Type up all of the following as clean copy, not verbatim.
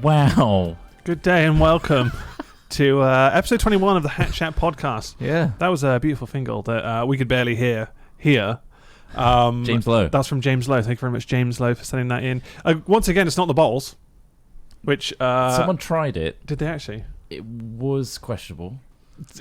Wow. Good day and welcome to episode 21 of the Hat Chat podcast. Yeah. That was a beautiful fingal that we could barely hear here. James Lowe. That's from James Lowe. Thank you very much, James Lowe, for sending that in. Once again, it's not the bowls, which... Someone tried it. Did they actually? It was questionable.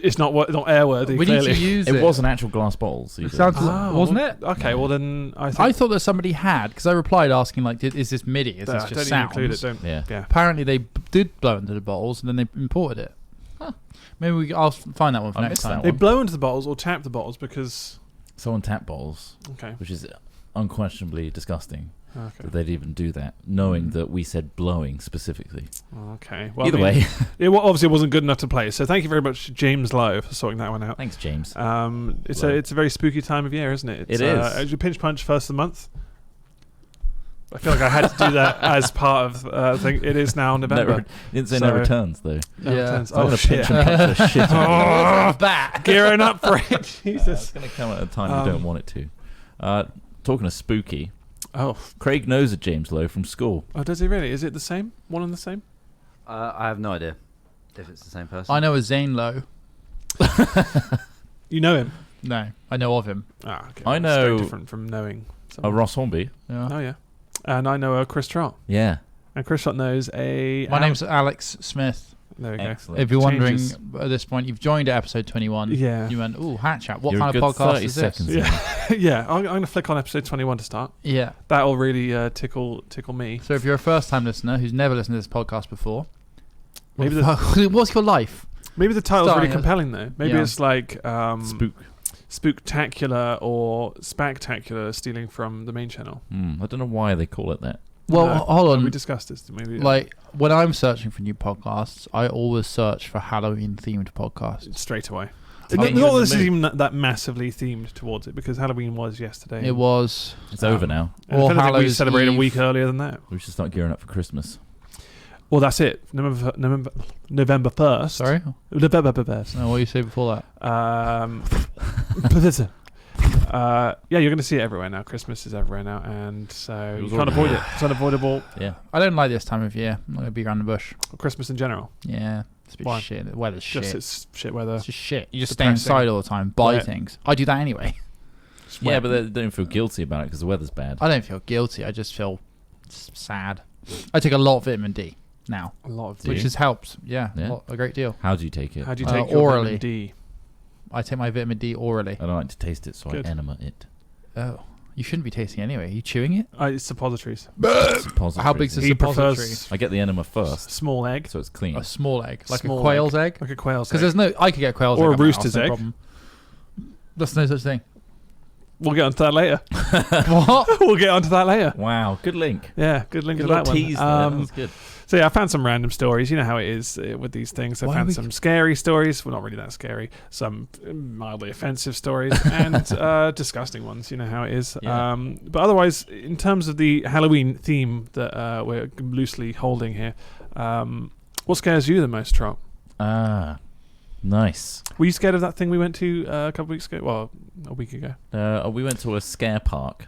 It's not airworthy, We clearly. need to use it. It wasn't actual glass bottles. It sounds, wasn't it? Okay, well then I think... I thought that somebody had, because I replied asking, like, is this MIDI? Is this don't just even include sounds? it, Yeah. Yeah. Apparently they did blow into the bottles and then they imported it. Huh. Maybe I'll find that one for I next missed time. that They one. blow into the bottles or tap the bottles because... Someone tapped bottles, Okay. which is unquestionably disgusting Okay. that they'd even do that, knowing that we said blowing specifically. Okay. Well, Either way. it obviously wasn't good enough to play. So thank you very much, James Lowe, for sorting that one out. Thanks, James. It's a very spooky time of year, isn't it? It is. It's your pinch punch first of the month. I feel like I had to do that as part of the thing. It is now November. Didn't say So- no returns, though. No Yeah. returns. I'm Oh gonna shit! pinch and punch the shit out of it. Back. Gearing up for it. It's Jesus. going to come at a time you don't want it to. Talking of spooky, Oh. Craig knows a James Lowe from school. Oh, does he really? Is it the same? One and the same? I have no idea if it's the same person. I know a Zane Lowe. You know him? No, I know of him. Ah, okay. I It's very know- different from knowing. A someone. Ross Hornby. Yeah. Oh yeah. And I know a Chris Trott. Yeah. And Chris Trott knows a. My name's Alex Smith. There we go. Excellent. If you're wondering Changes. at this point, you've joined at episode 21. Yeah. You went, ooh, Hat Chat. What You're kind a of good podcast 30 is this? seconds. Yeah. Yeah. I'm going to flick on episode 21 to start. Yeah. That'll really tickle me. So if you're a first-time listener who's never listened to this podcast before, Maybe what's your life? Maybe the title's really Starring compelling though. Maybe yeah. it's like Spook. Spooktacular or Spectacular stealing from the main channel. I don't know why they call it that. Well, No, hold on. We discussed this. Maybe Like, when I'm searching for new podcasts, I always search for Halloween-themed podcasts. straight away. To Not get you in that the this is mood. even that massively themed towards it because Halloween was yesterday. It was... It's over now. And All if anything, we Hallows celebrated a Eve. week earlier than that. We should start gearing up for Christmas. Well, that's it. November 1st. Sorry? November 1st. No, what did you say before that? Yeah, you're going to see it everywhere now. Christmas is everywhere now, and so It you was can't already- avoid it. It's unavoidable. Yeah. I don't like this time of year. I'm not going to be around the bush. Christmas in general. Yeah. It's a bit Why? shit. The weather's Just shit. it's shit weather. It's just shit. You just depressing. stay inside all the time, buy Yeah. things. I do that anyway. Yeah, but they don't feel guilty about it because the weather's bad. I don't feel guilty. I just feel sad. I take a lot of vitamin D now, A lot of Do which you? has helped. Yeah, Yeah. a great deal. How do you take it? How do you Uh, take your orally. vitamin D? I take my vitamin D orally. I don't like to taste it, so Good. I enema it. Oh, you shouldn't be tasting it anyway. Are you chewing it? It's suppositories. Suppositories. How big's the He suppository? prefers I get the enema first, small egg, so it's clean. A small egg, like Small a quail's egg. like a quail's Because egg. there's no, I could get quail's egg. Or a at my house, rooster's no egg. problem. There's no such thing. We'll get onto that later. What? We'll get onto that later. Wow, good link. Yeah, good link Good to that little one. tease there. That's good. So yeah, I found some random stories. You know how it is with these things. I Why found we- some scary stories. Well, not really that scary. Some mildly offensive stories and disgusting ones. You know how it is. Yeah. But otherwise, in terms of the Halloween theme that we're loosely holding here, what scares you the most, Trott? Ah, nice. Were you scared of that thing we went to a couple weeks ago? Well, a week ago. We went to a scare park.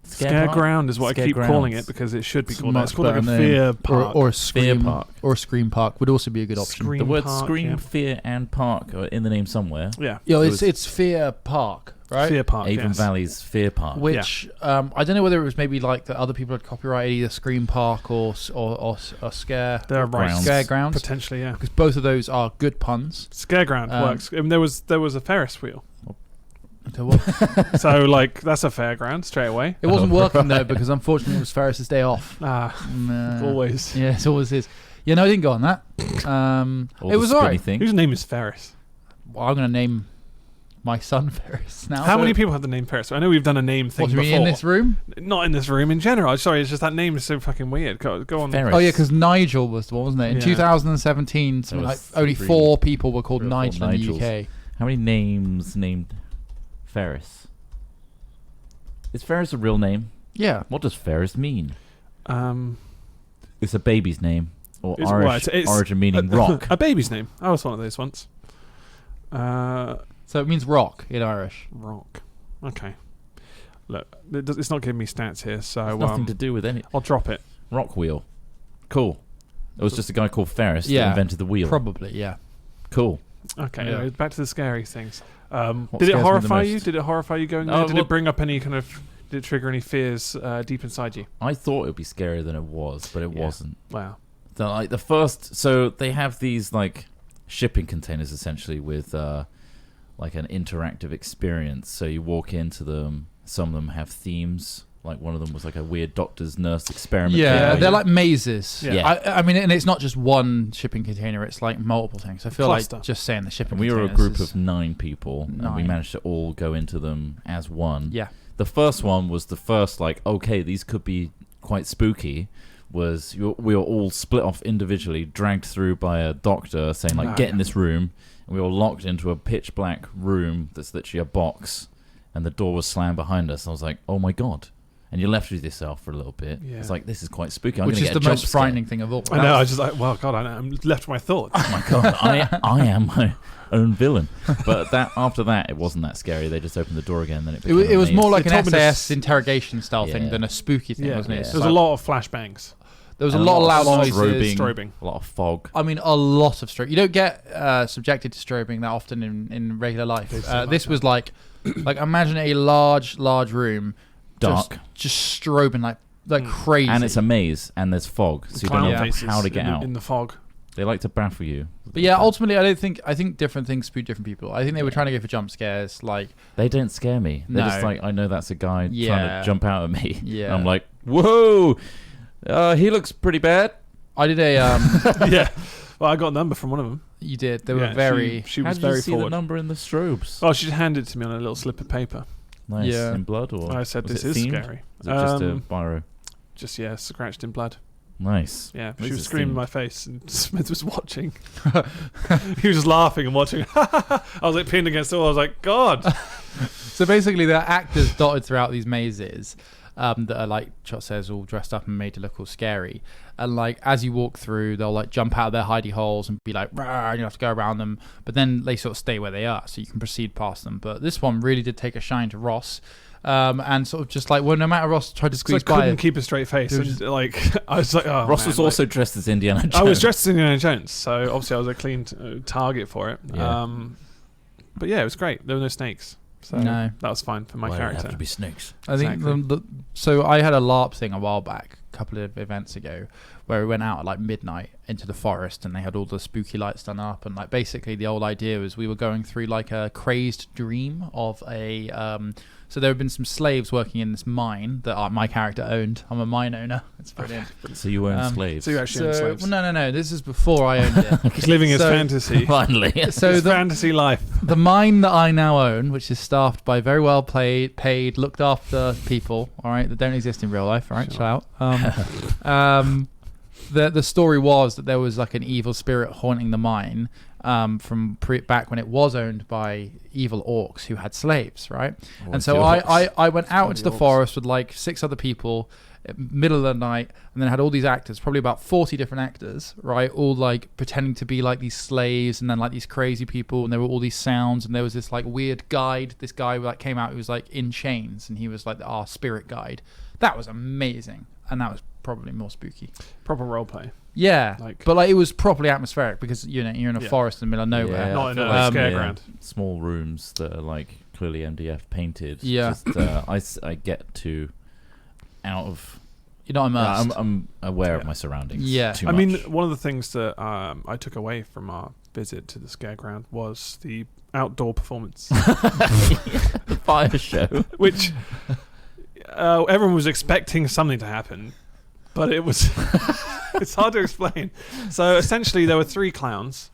Scare park? ground is what Scare I keep calling grounds. it because it should be It's called that. much It's called like a better name. fear park. Or a Fear scream park. Or a scream park would also be a good option. Scream The word park, scream, yeah. fear, and park are in the name somewhere. Yeah. Yo, It it's Fear Park, right? Fear park. Avon yes. Valley's Fear Park. Which I don't know whether it was maybe like that other people had copyrighted either Scream Park or Scare They're right. Grounds. Scare Grounds, Potentially, yeah. because both of those are good puns. Scareground works. I mean, there was a Ferris wheel, So what- so like that's a fairground straight away. it wasn't working though because unfortunately it was Ferris's day off. Always. Yeah, it always is. Yeah, no, I didn't go on that. All It the was spinny alright. thing. Whose name is Ferris? Well, I'm gonna name my son Ferris now. How many people have the name Ferris? I know we've done a name thing What do you before. mean in this room? Not in this room in general. Sorry, it's just that name is so fucking weird. Go on. Ferris. Oh yeah, because Nigel was the one, wasn't it? In Yeah. 2017, something like was only 4 people were called 3 or 4 Nigel in the Nigels. UK. How many names named Ferris? Is Ferris a real name? Yeah. What does Ferris mean? Um, It's a baby's name. Or It's- Irish well, it's- origin meaning rock. a baby's name. I was one of those once. So it means rock in Irish. Rock. Okay. Look, it's not giving me stats here, so It's nothing to do with any. I'll drop it. Rock wheel. Cool. It was just a guy called Ferris that Yeah, invented the wheel. Probably, yeah. Cool. Okay, Yeah. anyway, back to the scary things. Did scares it me the horrify you? most? Did it horrify you going Oh, there? Did well- it bring up any kind of... Did it trigger any fears deep inside you? I thought it would be scarier than it was, but it Yeah. wasn't. Wow. The first, so they have these like shipping containers essentially with like an interactive experience. So you walk into them. Some of them have themes. Like one of them was like a weird doctor's nurse experiment. Yeah, thing. they're like mazes. Yeah. I mean, and it's not just one shipping container; it's like multiple things. I feel Cluster. like just saying the shipping. And we were a containers group is- of 9 people, and we 9. managed to all go into them as one. Yeah. The first one was the first, like, okay, these could be quite spooky. We were all split off individually, dragged through by a doctor saying, like, get in this room. And we were locked into a pitch black room that's literally a box, and the door was slammed behind us. And I was like, oh my God. And you're left with yourself for a little bit. Yeah. It's like, this is quite spooky. Which is the most frightening thing of all. I know. I was just like, well, God, I'm left with my thoughts. Oh my God, I am my own villain. But after that, it wasn't that scary. They just opened the door again, and then It was more like They an told me to SAS interrogation style thing Yeah. than a spooky thing, wasn't it? yeah. There was a lot of flashbangs. There was a And lot of loud lot of noises. Strobing. a lot of fog. I mean, a lot of strobe. You don't get subjected to strobing that often in regular life. This was like imagine a large room, Dark. just strobing like crazy. And it's a maze, and there's fog, so you don't Clown know faces how to get out. in the fog. They like to baffle you. But yeah, ultimately, I think different things spook different people. I think they were trying to go for jump scares, like They don't scare me. They're just No. like, I know that's a guy trying Yeah. to jump out at me. Yeah. And I'm like, whoa, he looks pretty bad. I did a Yeah. Well, I got a number from one of them. you did. They Yeah, were very She How was did you very see the forward. number in the strobes? Oh, she handed it to me on a little slip of paper. Nice. Yeah. In blood, or I said, was this it is themed? scary. Was it just a biro? Just, yeah, scratched in blood. Nice. Yeah, This she was is screaming in themed. my face, and Smith was watching. He was just laughing and watching. I was like pinned against the wall. I was like, God. So basically, there are actors dotted throughout these mazes that are, like Trott says, all dressed up and made to look all scary. And like as you walk through, they'll like jump out of their hidey holes and be like, "Rah," and you have to go around them. But then they sort of stay where they are, so you can proceed past them. But this one really did take a shine to Ross. And sort of just like, well, no matter Ross tried to So I squeeze by couldn't it. keep a straight face. It was And just- like, I was like, oh, Ross man, was like- also dressed as Indiana Jones. I was dressed as Indiana Jones, so obviously I was a clean target for it. Yeah. But yeah, it was great. There were no snakes, so No. that was fine for my Why did it character. have to be snakes? I think Exactly. so. I had a LARP thing a while back, a couple of events ago, where we went out at like midnight into the forest, and they had all the spooky lights done up, and like basically the old idea was we were going through like a crazed dream of a. So there had been some slaves working in this mine that my character owned. I'm a mine owner. It's brilliant. So you own slaves. So you actually own slaves. Well, no. This is before I owned it. He's living his So- fantasy. Finally. So His the, fantasy life. the mine that I now own, which is staffed by very well paid, looked after people, all right, that don't exist in real life, all right, Sure. chill out. The story was that there was like an evil spirit haunting the mine from back when it was owned by evil orcs who had slaves, right? Oh, And so the orcs. I went out Oh, into the the orcs. forest with like 6 other people, middle of the night, and then had all these actors, probably about 40 different actors, right? All like pretending to be like these slaves, and then like these crazy people, and there were all these sounds, and there was this like weird guide. This guy that came out who was like in chains, and he was like our spirit guide. That was amazing, and that was probably more spooky. Proper roleplay. Yeah, Like- but like it was properly atmospheric because you're in a Yeah. forest in the middle of nowhere. Yeah, Not I in feel a like, scareground. Small rooms that are like clearly MDF painted. Yeah. Just, I get too out of. You're not immersed. I'm aware of Yeah. my surroundings. Yeah. Too I much. mean, one of the things that I took away from our visit to the scareground was the outdoor performance, the fire show. which everyone was expecting something to happen, but it was it's hard to explain. So essentially, there were 3 clowns.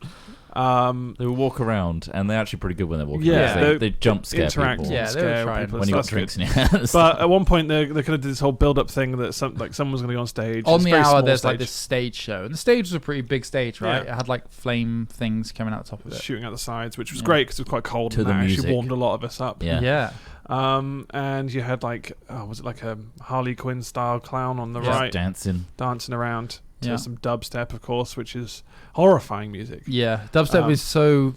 They will walk around, and they're actually pretty good when they're walking Yeah, around. They jump scare interact people. Yeah, and they were scare trying. people. When so you got that's drinks good. in your hands. But at one point, they kind of did this whole build-up thing that someone's going to go on stage. On It's the very hour, small there's stage. like this stage show, and the stage was a pretty big stage, right? Yeah. It had like flame things coming out the top of it. shooting out the sides, which was Yeah. great because it was quite cold, To and the that actually music. warmed a lot of us up. Yeah. And you had like, was it like a Harley Quinn style clown on the Yeah. right, Dancing. dancing around to Yeah. some dubstep, of course, which is horrifying music. Yeah, dubstep is so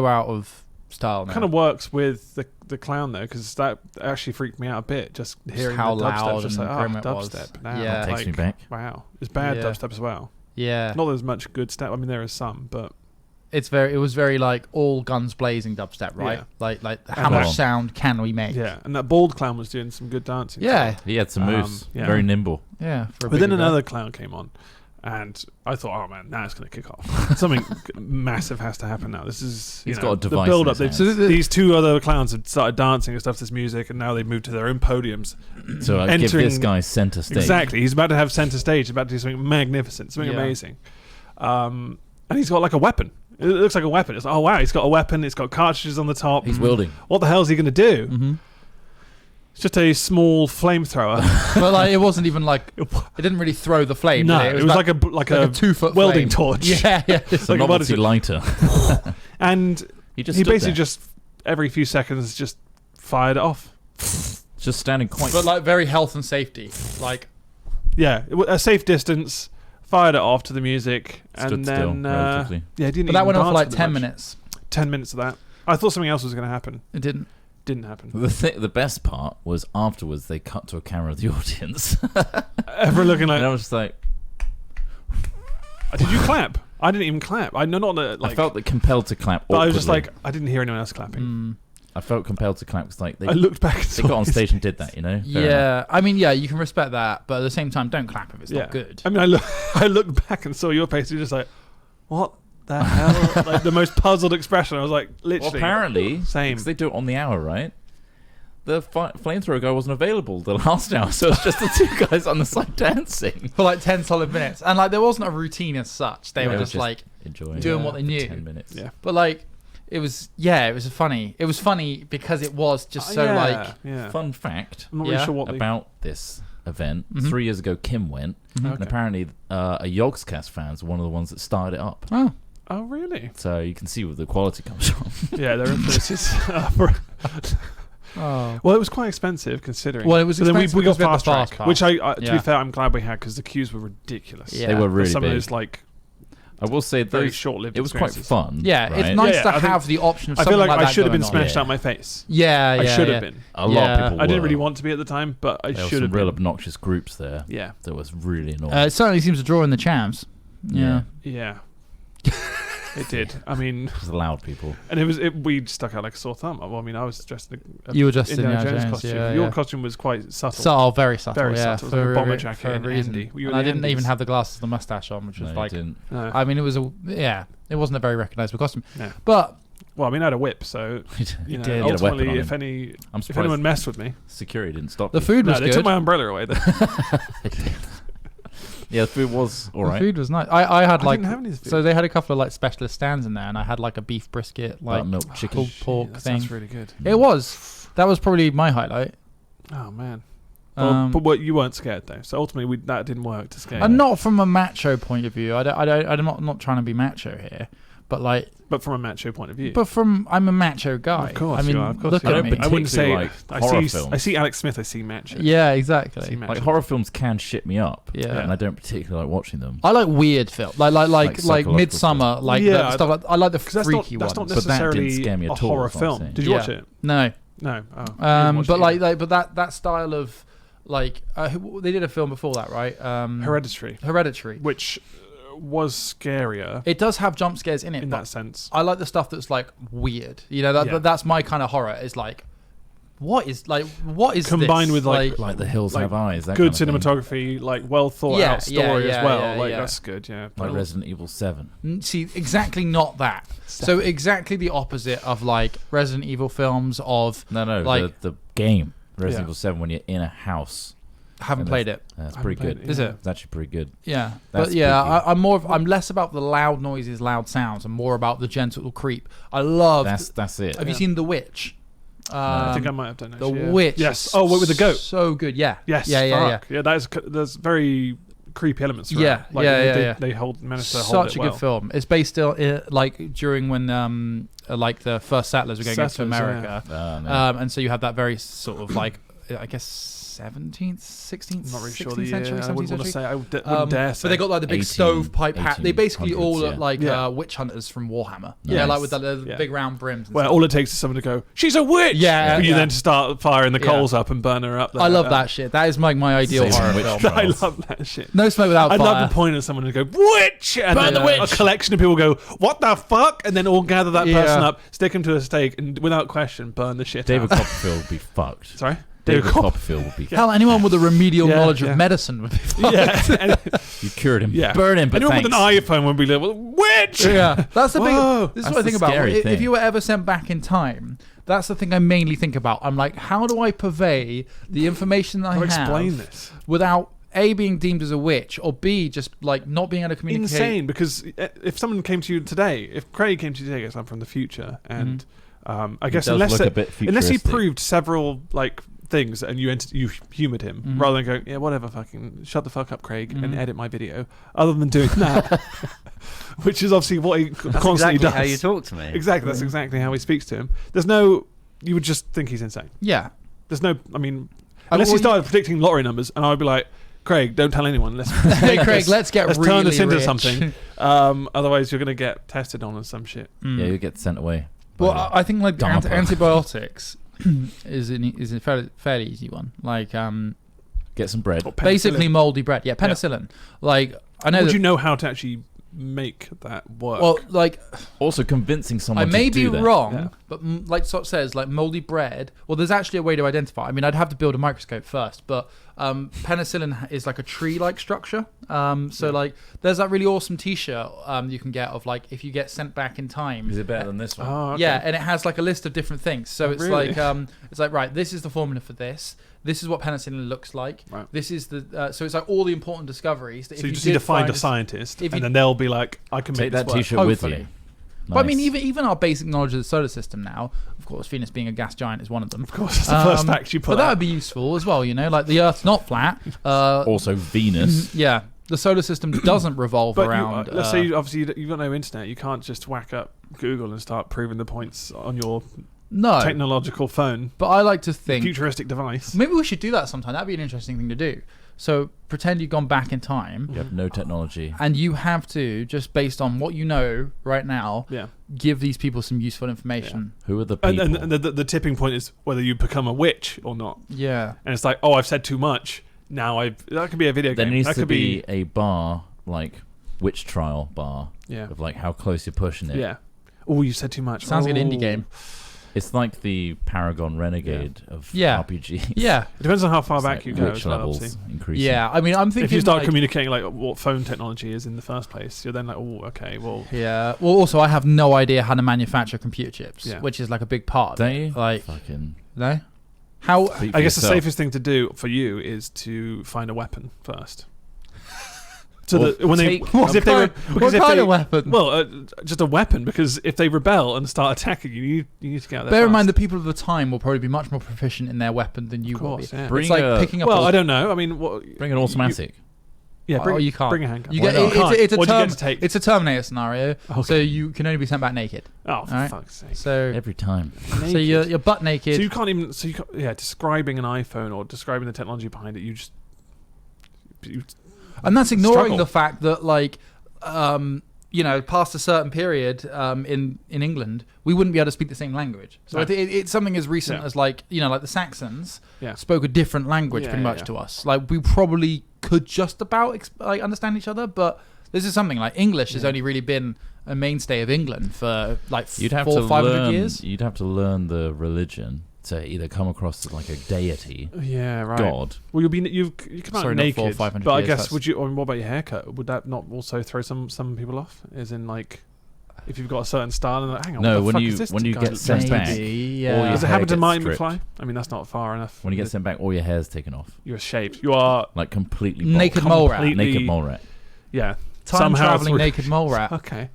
out of style now. Kind of works with the clown though, because that actually freaked me out a bit. Just hearing how the dubstep, loud just and like grim it was. dubstep. Now, Yeah. Takes like, me back. wow, it's bad Yeah. dubstep as well. Yeah. Not that there's much good stuff. I mean, there is some, but It was very like all guns blazing dubstep, right? Yeah. Like how much sound can we make? yeah. And that bald clown was doing some good dancing. Yeah. He had some moves. yeah. Very nimble. Yeah. But then another clown came on, and I thought, oh man, now it's going to kick off. Something massive has to happen now. This is He's got a device the build in up. his So these two other clowns had started dancing and stuff to this music, and now they've moved to their own podiums. So I give this guy center stage. Exactly, he's about to have center stage. He's about to do something magnificent, something amazing. And he's got like a weapon. It looks like a weapon. It's like, oh wow, he's got a weapon. It's got cartridges on the top. He's wielding. What the hell is he going to do? Mm-hmm. It's just a small flamethrower. But like, it wasn't even like it didn't really throw the flame. No, did it? it was like a 2-foot welding flame. torch. Yeah, yeah. It's a Like a novelty body- lighter. And He just he stood basically there. just every few seconds just fired it off. Just standing quite. But like very health and safety. Like Yeah, a safe distance. Fired it off to the music, Stood and still, then relatively. yeah, he didn't. but that even went on for dance like with it 10 much. minutes. 10 minutes of that. I thought something else was going to happen. It didn't. Didn't happen. The best part was afterwards they cut to a camera of the audience. Ever looking like? And I was just like, Did you clap? I didn't even clap. I know not that. Like, I felt compelled to clap. but I was just awkwardly. like, I didn't hear anyone else clapping. Mm. I felt compelled to clap because like I looked back. And they got on stage and did that, you know. Fair enough. Yeah, I mean, yeah, you can respect that, but at the same time, don't clap if it's not good. I mean, I looked back and saw your face. You're just like, what the hell? Like the most puzzled expression. I was like, literally. Well, apparently, same. because they do it on the hour, right? The flamethrower guy wasn't available the last hour, so it's just the two guys on the side dancing. For like 10 solid minutes. And like there wasn't a routine as such. They Yeah, were it was just like enjoying doing what they knew. 10 minutes. Yeah. But like it was funny. It was funny because it was just so like yeah. Fun fact I'm not really Yeah. sure what they. about this event: Mhm. 3 years ago, Kim went, and Okay. apparently, a Yogscast fans were one of the ones that started it up. oh. Oh really? So you can see where the quality comes from. Yeah, their influences. Oh. Well, it was quite expensive considering. Well, it was But then expensive we got because we had the fast track, fast pass. which to Yeah. be fair, I'm glad we had because the queues were ridiculous. Yeah. They were For really some big. of those like I will say very those. short-lived. It was quite experiences. fun. Yeah, right? it's nice Yeah, to I think- have the option of I something feel like I that should have been going on. smashed Yeah. out my face. Yeah, I yeah, should yeah. have been. A lot of people. I didn't were. really want to be at the time, but I There were should have some real been. obnoxious groups there. Yeah. That was really annoying. It certainly seems to draw in the chams. Yeah. Yeah. It did. I mean, It was loud people. and we stuck out like a sore thumb. Well, I mean, I was dressed in a You were dressed in Indiana Indiana Jones Jones, costume. yeah, Your yeah. costume was quite subtle. Subtle, very subtle. Very yeah, subtle. It was like a bomber jacket for a and reason. Andy. We were And I the didn't even Andes. have the glasses and the mustache on, which was No, like, you didn't. No. I mean, it was it wasn't a very recognizable costume. No. But Well, I mean, I had a whip, so you know, did. He had a weapon ultimately, on if him. I'm if surprised anyone messed with me, security didn't stop. the you. food no, was they good. took my umbrella away. Then. Yeah, the food was all The right. food was nice. I had I like didn't have any of this so food. they had a couple of like specialist stands in there, and I had like a beef brisket, like Buttermilk chicken. pulled pork that thing. sounds really good. It was. That was probably my highlight. Oh man. But what you weren't scared though, so ultimately that didn't work to scare. And you. not from a macho point of view. I'm not trying to be macho here, but like, But from a macho point of view. but I'm a macho guy. Of course I mean, you are, of course look you at are. me. I wouldn't say Particularly, like, horror films. I see Alex Smith. I see macho. Yeah, I see exactly. macho. Like horror films can shit me up. Yeah. And I don't particularly like watching them. I like weird film, like psychological Midsummer, stuff. like Yeah, the stuff. Like, I like the Because that's freaky not ones. But that didn't necessarily scare me a at all, horror is what I'm film. saying. Did you watch it? No, No. Oh, you didn't watch but it either. but that style of like they did a film before that, right? Hereditary. Which was scarier It does have jump scares in it, in but that sense. I like the stuff that's like weird. You know, Yeah. that's my kind of horror. Is like, what is Combined this? with, like Like The Hills Like, Have Eyes. That Good kind of thing. cinematography, like well thought Yeah, out story yeah, as well. yeah, like yeah. that's good. Yeah. Like Resident Evil 7. See, exactly not that. So exactly the opposite of like Resident Evil films of No, like the game Resident Yeah. Evil 7 when you're in a house. haven't And played it. That's I pretty haven't good. played it, Is yeah. it? It's actually pretty good. Yeah, That's but yeah, spooky. I'm less about the loud noises, loud sounds, and more about the gentle creep. I love. That's it. Have you Yeah. seen The Witch? I think I might have done it. The yeah. Witch. Yes. is Oh, with the goat. So good. Yeah. Yes. Yeah. fuck. Yeah. There's very creepy elements. Yeah, throughout. Like, yeah, they, yeah. They managed to hold Such it a well. good film. It's based still like during when like the first settlers were going into Settlers, America, Man. and so you have that very sort of like I guess 17th, 16th, I'm not really sure 16th the year. century, I 17th wouldn't want to century. say. I wouldn't dare say. But they got like the big 18 stovepipe hat. They basically all 1800s, look yeah. like Yeah. witch hunters from Warhammer. Nice. Yeah, like with the Yeah. big round brims. And Where stuff. all it takes is someone to go, she's a witch! Yeah, For you yeah. then to start firing the Yeah. coals up and burn her up. I love that shit. That is my ideal Same horror witch film. trial. I love that shit. No smoke without I'd fire. love to point at someone and go, witch! And Burn then the witch! a collection of people go, what the fuck? And then all gather that Yeah. person up, stick him to a stake, and without question, burn the shit David out. Copperfield would be fucked. Sorry? David Cop- Copperfield would be fucked. Hell, anyone with a remedial Yeah, knowledge yeah. of medicine would be fucked. Yeah. And You cured him. Yeah. Burn him, but anyone thanks. with an iPhone would be like, well, witch! Yeah, that's the Whoa. big. This is That's what I the think about. scary If thing. you were ever sent back in time, that's the thing I mainly think about. I'm like, how do I purvey the information that I How have explain this? without A, being deemed as a witch, or B, just like not being able to communicate? Insane, because if someone came to you today, if Craig came to you today, I guess I'm from the future, and I guess does unless look a bit unless he futuristic. proved several like things and you humoured him rather than going, yeah, whatever, fucking shut the fuck up, Craig, and edit my video. Other than doing that, which is obviously what he That's constantly exactly does. how you talk to me. Exactly, that's exactly how he speaks to him. There's no, you would just think he's insane. Yeah. There's no, I mean, unless he well, started predicting lottery numbers, and I would be like, Craig, don't tell anyone. Let's Hey, Craig, let's get let's really turn this into rich. something. Otherwise, you're going to get tested on some shit. Yeah, you get sent away. by Well, the I think like DARPA. antibiotics is a fairly easy one. Like get some bread. Or basically penicillin. moldy bread. Yeah, penicillin. Like I know Would that. you know how to actually make that work? Well, like Also convincing someone I to may do be that. wrong, Yeah. but like Sot says, like moldy bread. Well, there's actually a way to identify. I mean, I'd have to build a microscope first, but penicillin is like a tree-like structure. So like, there's that really awesome T-shirt you can get of like if you get sent back in time. Is it better than this one? Oh, okay. Yeah, and it has like a list of different things. So it's really? like right, this is the formula for this. This is what penicillin looks like. Right. This is the so it's like all the important discoveries. That So if you you just need did to find a us- scientist, if and you- then they'll be like, I can Take make that this work. T-shirt with Hopefully. you. But I mean, Nice. even our basic knowledge of the solar system now, of course, Venus being a gas giant is one of them. Of course, that's the first fact you But put that out. would be useful as well, you know, like the Earth's not flat. Also Venus. Yeah, the solar system doesn't revolve But around. let's say, obviously, you've got no internet. You can't just whack up Google and start proving the points on your no, technological phone, but I like to think futuristic device. maybe we should do that sometime. That'd be an interesting thing to do. So pretend you've gone back in time, You have no technology. and you have to just based on what you know right now, Yeah. give these people some useful information. Who are the people? And the tipping point is whether you become a witch or not. Yeah. And it's like, oh, I've said too much. Now that could be a video there game. needs That to could be a bar, like witch trial bar, yeah, of like how close you're pushing it. yeah. Oh, you said too much. Sounds like an indie Oh. game. It's like the Paragon Renegade of Yeah. RPGs. Yeah. It depends on how far It's back like you go. witch as well, levels obviously. increasing. Yeah. I mean, I'm thinking If you start like, communicating like what phone technology is in the first place, you're then like, oh, okay, well, yeah. Well, also, I have no idea how to manufacture computer chips, Yeah. which is like a big part. Don't you? Like, Fucking. no. How? speak for I guess the yourself. safest thing to do for you is to find a weapon first. So Well, that when they, take- because if they, what because kind if of weapon? well, just a weapon. Because if they rebel and start attacking you, you need to get out there. Bear in fast. mind, the people of the time will probably be much more proficient in their weapon than you Of will course, be. yeah. Bring It's like a- picking up. Well, a, I don't know. I mean, what? Bring an automatic. Yeah, bring, oh, you can't. bring a handgun. You Why get, not? it's a What do you term. get to take? It's a Terminator scenario, Okay. so you can only be sent back naked. Oh, for Alright. fuck's sake! So, Every time. so you're butt naked. So you can't even. So you can't, yeah, describing an iPhone or describing the technology behind it, you And that's ignoring struggle. the fact that, like, you know, past a certain period in England, we wouldn't be able to speak the same language. So No. I think it's something as recent Yeah. as, like, you know, like the Saxons Yeah. spoke a different language Yeah, pretty yeah, much yeah. to us. Like, we probably could just about like understand each other, but this is something like English has Yeah. only really been a mainstay of England for like You'd have 400 to 500 learn. years. You'd have to learn the religion to either come across as like a deity, Yeah, right. god. Well, you come out Sorry, not naked, 400, 500 but I years, guess that's- would you? Or what about your haircut? Would that not also throw some people off? As in, like, if you've got a certain style and like, hang on, No, what the when fuck you- is this when you guy get dressed sent as? back, Maybe, all yeah. your Does it hair happen to gets Marty stripped. McFly? I mean, that's not far enough. When you get sent back, all your hair's taken off, you're shaved. You are like completely bald. Naked mole rat. completely- naked mole rat. yeah. Time somehow traveling through- naked mole rat. Okay.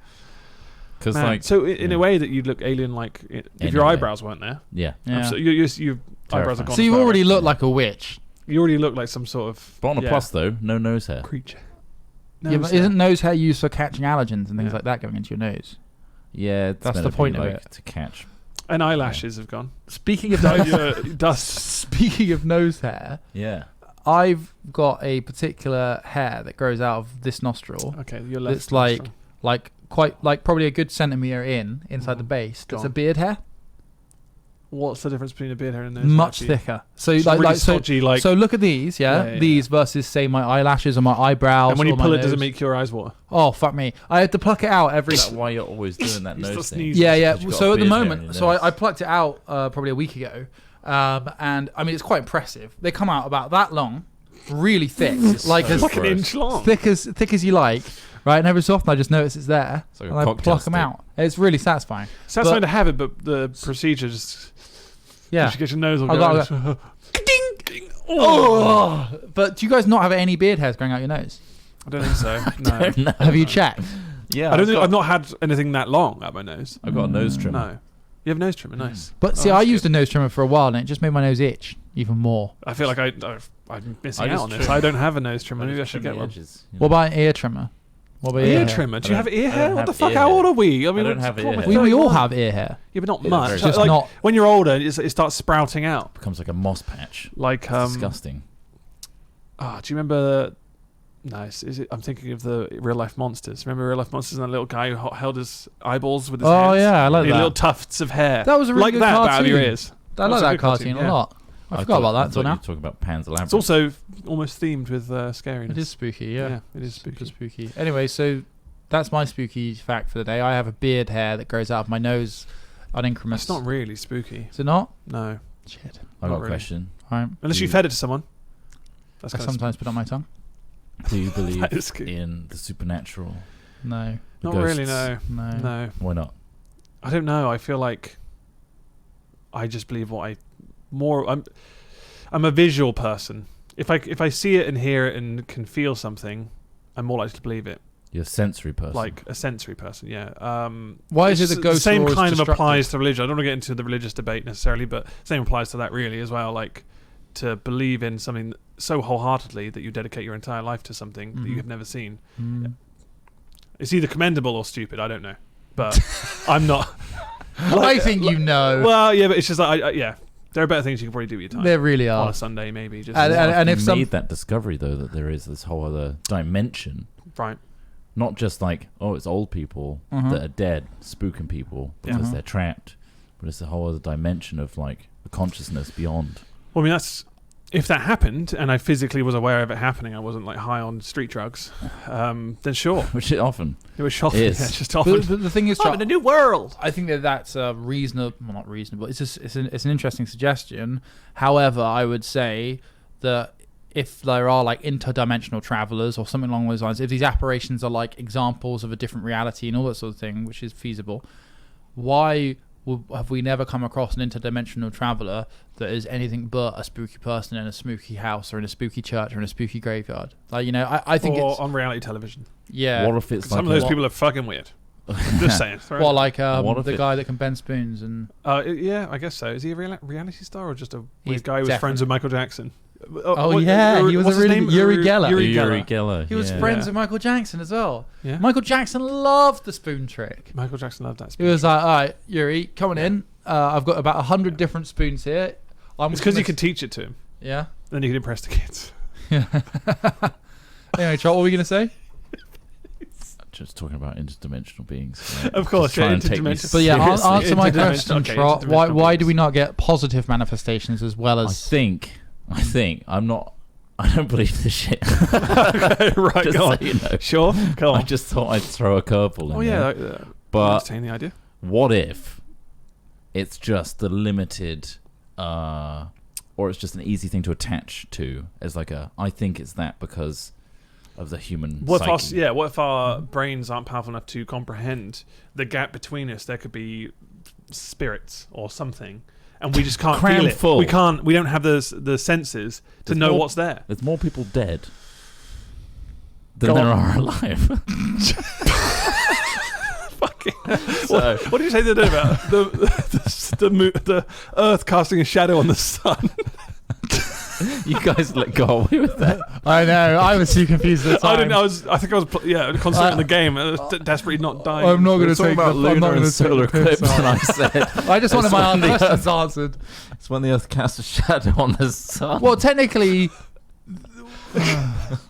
Because Man. like, So in yeah. a way that you'd look alien-like if your Anyway. eyebrows weren't there. yeah. Yeah. So your eyebrows are Terrifying. gone. So you as well, already right? look like a witch. You already look like some sort of. But on a yeah, plus though, no nose hair. creature. Yeah, but isn't nose hair used for catching allergens and things Yeah. like that going into your nose? Yeah, it's That's meant the to be, point of like, it. to catch And eyelashes have gone. Speaking of Dust. speaking of nose hair, Yeah. I've got a particular hair that grows out of this nostril. Okay, your left. It's like quite like probably a good centimetre inside the base. It's a beard hair. What's the difference between a beard hair and a nose? Much thicker. So It's like really like so, stodgy, like- so look at these, Yeah, these versus say my eyelashes or my eyebrows. And when you or my pull it, does it nose. make your eyes water? Oh fuck me! I had to pluck it out every. Is that why you're always doing that You still nose thing? sneeze. Yeah, yeah. Because you've got So a at the beard hair in moment, your so nose. I plucked it out probably a week ago, and I mean it's quite impressive. They come out about that long, really thick, like as Like an gross. inch long. thick as you like, right? And every so often I just notice it's there, It's like a and I cocktail pluck them stick. out. It's really satisfying. Sounds fine to have it, but the procedure just... Yeah. You get your nose all I got- going. Ding! Oh! But do you guys not have any beard hairs growing out your nose? I don't think so. No. don't know. Have you checked? Yeah. I don't think I've not had anything that long up my nose. I've got a nose trimmer. No. You have a nose trimmer, nice. But see, Oh, I that's used good. a nose trimmer for a while, and it just made my nose itch even more. I feel like I'm missing I out just on this. trim- I don't have a nose trimmer. Maybe I should get one. What about an ear trimmer? What about Ear hair? trimmer? Do I you have don't- ear I hair? don't What the have fuck? ear How hair. old are we? I mean, don't have come on, ear we're hair. We all 31. have ear hair. Yeah, but not Yeah, much. very Just Like, not. when you're older, it starts sprouting out. Becomes like a moss patch. Like It's disgusting. do you remember? Nice. Is it? I'm thinking of the Real Life Monsters. Remember Real Life Monsters and that little guy who held his eyeballs with his Oh hands? yeah, I like He had little that. tufts of hair. That was a really like good that cartoon. out of your ears. I like That's a that good cartoon cartoon, a lot. I forgot about that I until thought you now. were talking about Pan's Labyrinth. It's also almost themed with scariness. It is spooky, yeah. It is Super spooky. spooky. Anyway, so that's my spooky fact for the day. I have a beard hair that grows out of my nose on increments. It's not really spooky. Is it not? No. Shit. I got not a really. question. All right. Unless you Do- fed it to someone. That's I kind of sometimes put it on my tongue. Do you believe That is good. in the supernatural? No. The Not really, ghosts? no. No. No. Why not? I don't know. I feel like I just believe I'm a visual person. If I see it and hear it and can feel something, I'm more likely to believe it. You're a sensory person. Like a sensory person, yeah. Why is it it's that ghosts the same are always kind of destructive? applies to religion? I don't want to get into the religious debate necessarily, but same applies to that really as well. Like to believe in something so wholeheartedly that you dedicate your entire life to something that you Mhm. have never seen. Mm. It's either commendable or stupid. I don't know, but I'm not. I think you know. Well, yeah, but it's just like yeah, there are better things you can probably do with your time There really on are. a Sunday, maybe. Just And if you some- made that discovery though that there is this whole other dimension, right. not just like it's old people Mhm. that are dead spooking people because Mhm. they're trapped, but it's a whole other dimension of like the consciousness beyond. Well, I mean, that's if that happened, and I physically was aware of it happening. I wasn't like high on street drugs. Then sure, Which it often it was shocking. Is. Yeah, just often. But the thing is, I'm in a new world. I think that's reasonable. Well, not reasonable. It's just it's an interesting suggestion. However, I would say that if there are like interdimensional travelers or something along those lines, if these apparitions are like examples of a different reality and all that sort of thing, which is feasible, why have we never come across an interdimensional traveler that is anything but a spooky person in a spooky house or in a spooky church or in a spooky graveyard? Like, you know, I think Or it's on reality television. yeah. what if it's Some like of those people are fucking weird. Just saying. Well, like What if the it- guy that can bend spoons and Yeah, I guess so. Is he a reality star or just a He's weird guy who was friends with Michael Jackson? Oh, yeah, he was what's a his really name? Yuri Geller. Yuri Yuri Geller. Geller. he was yeah. friends Yeah. with Michael Jackson as well. Yeah. Michael Jackson loved the spoon trick. Michael Jackson loved that. He Speech. was like, all right, Yuri, coming in. I've got about 100 different spoons here. It's because you could teach it to him. Yeah. Then you could impress the kids. Anyway, Trott, what were we going to say? Just talking about interdimensional beings. Of course, Just try yeah, and take me interdimensional. But yeah, seriously. answer my Interdimensional- question, okay, Trott. Why interdimensional do we beings. not get positive manifestations as well I as... think I don't believe this shit. Okay, right, Just go on. so you know. Sure, go I on. just thought I'd throw a curveball in Oh yeah, there. But entertain the idea. what if it's just the limited, or it's just an easy thing to attach to as like I think it's that because of the human What if psyche. what if our brains aren't powerful enough to comprehend the gap between us? There could be spirits or something, and we just can't Crammed feel it. full. We can't. We don't have the senses to There's know more- what's there. There's more people dead than Go there on. are alive. So- What did you say the other day about the Earth casting a shadow on the sun? You guys got away with that. I know. I was too confused at the time. I think I was concentrating on the game. I was desperately not dying. I'm not going to Talking take about lunar and solar eclipse, and I said, I just wanted my questions answered. it's when the Earth casts a shadow on the sun. Well, technically,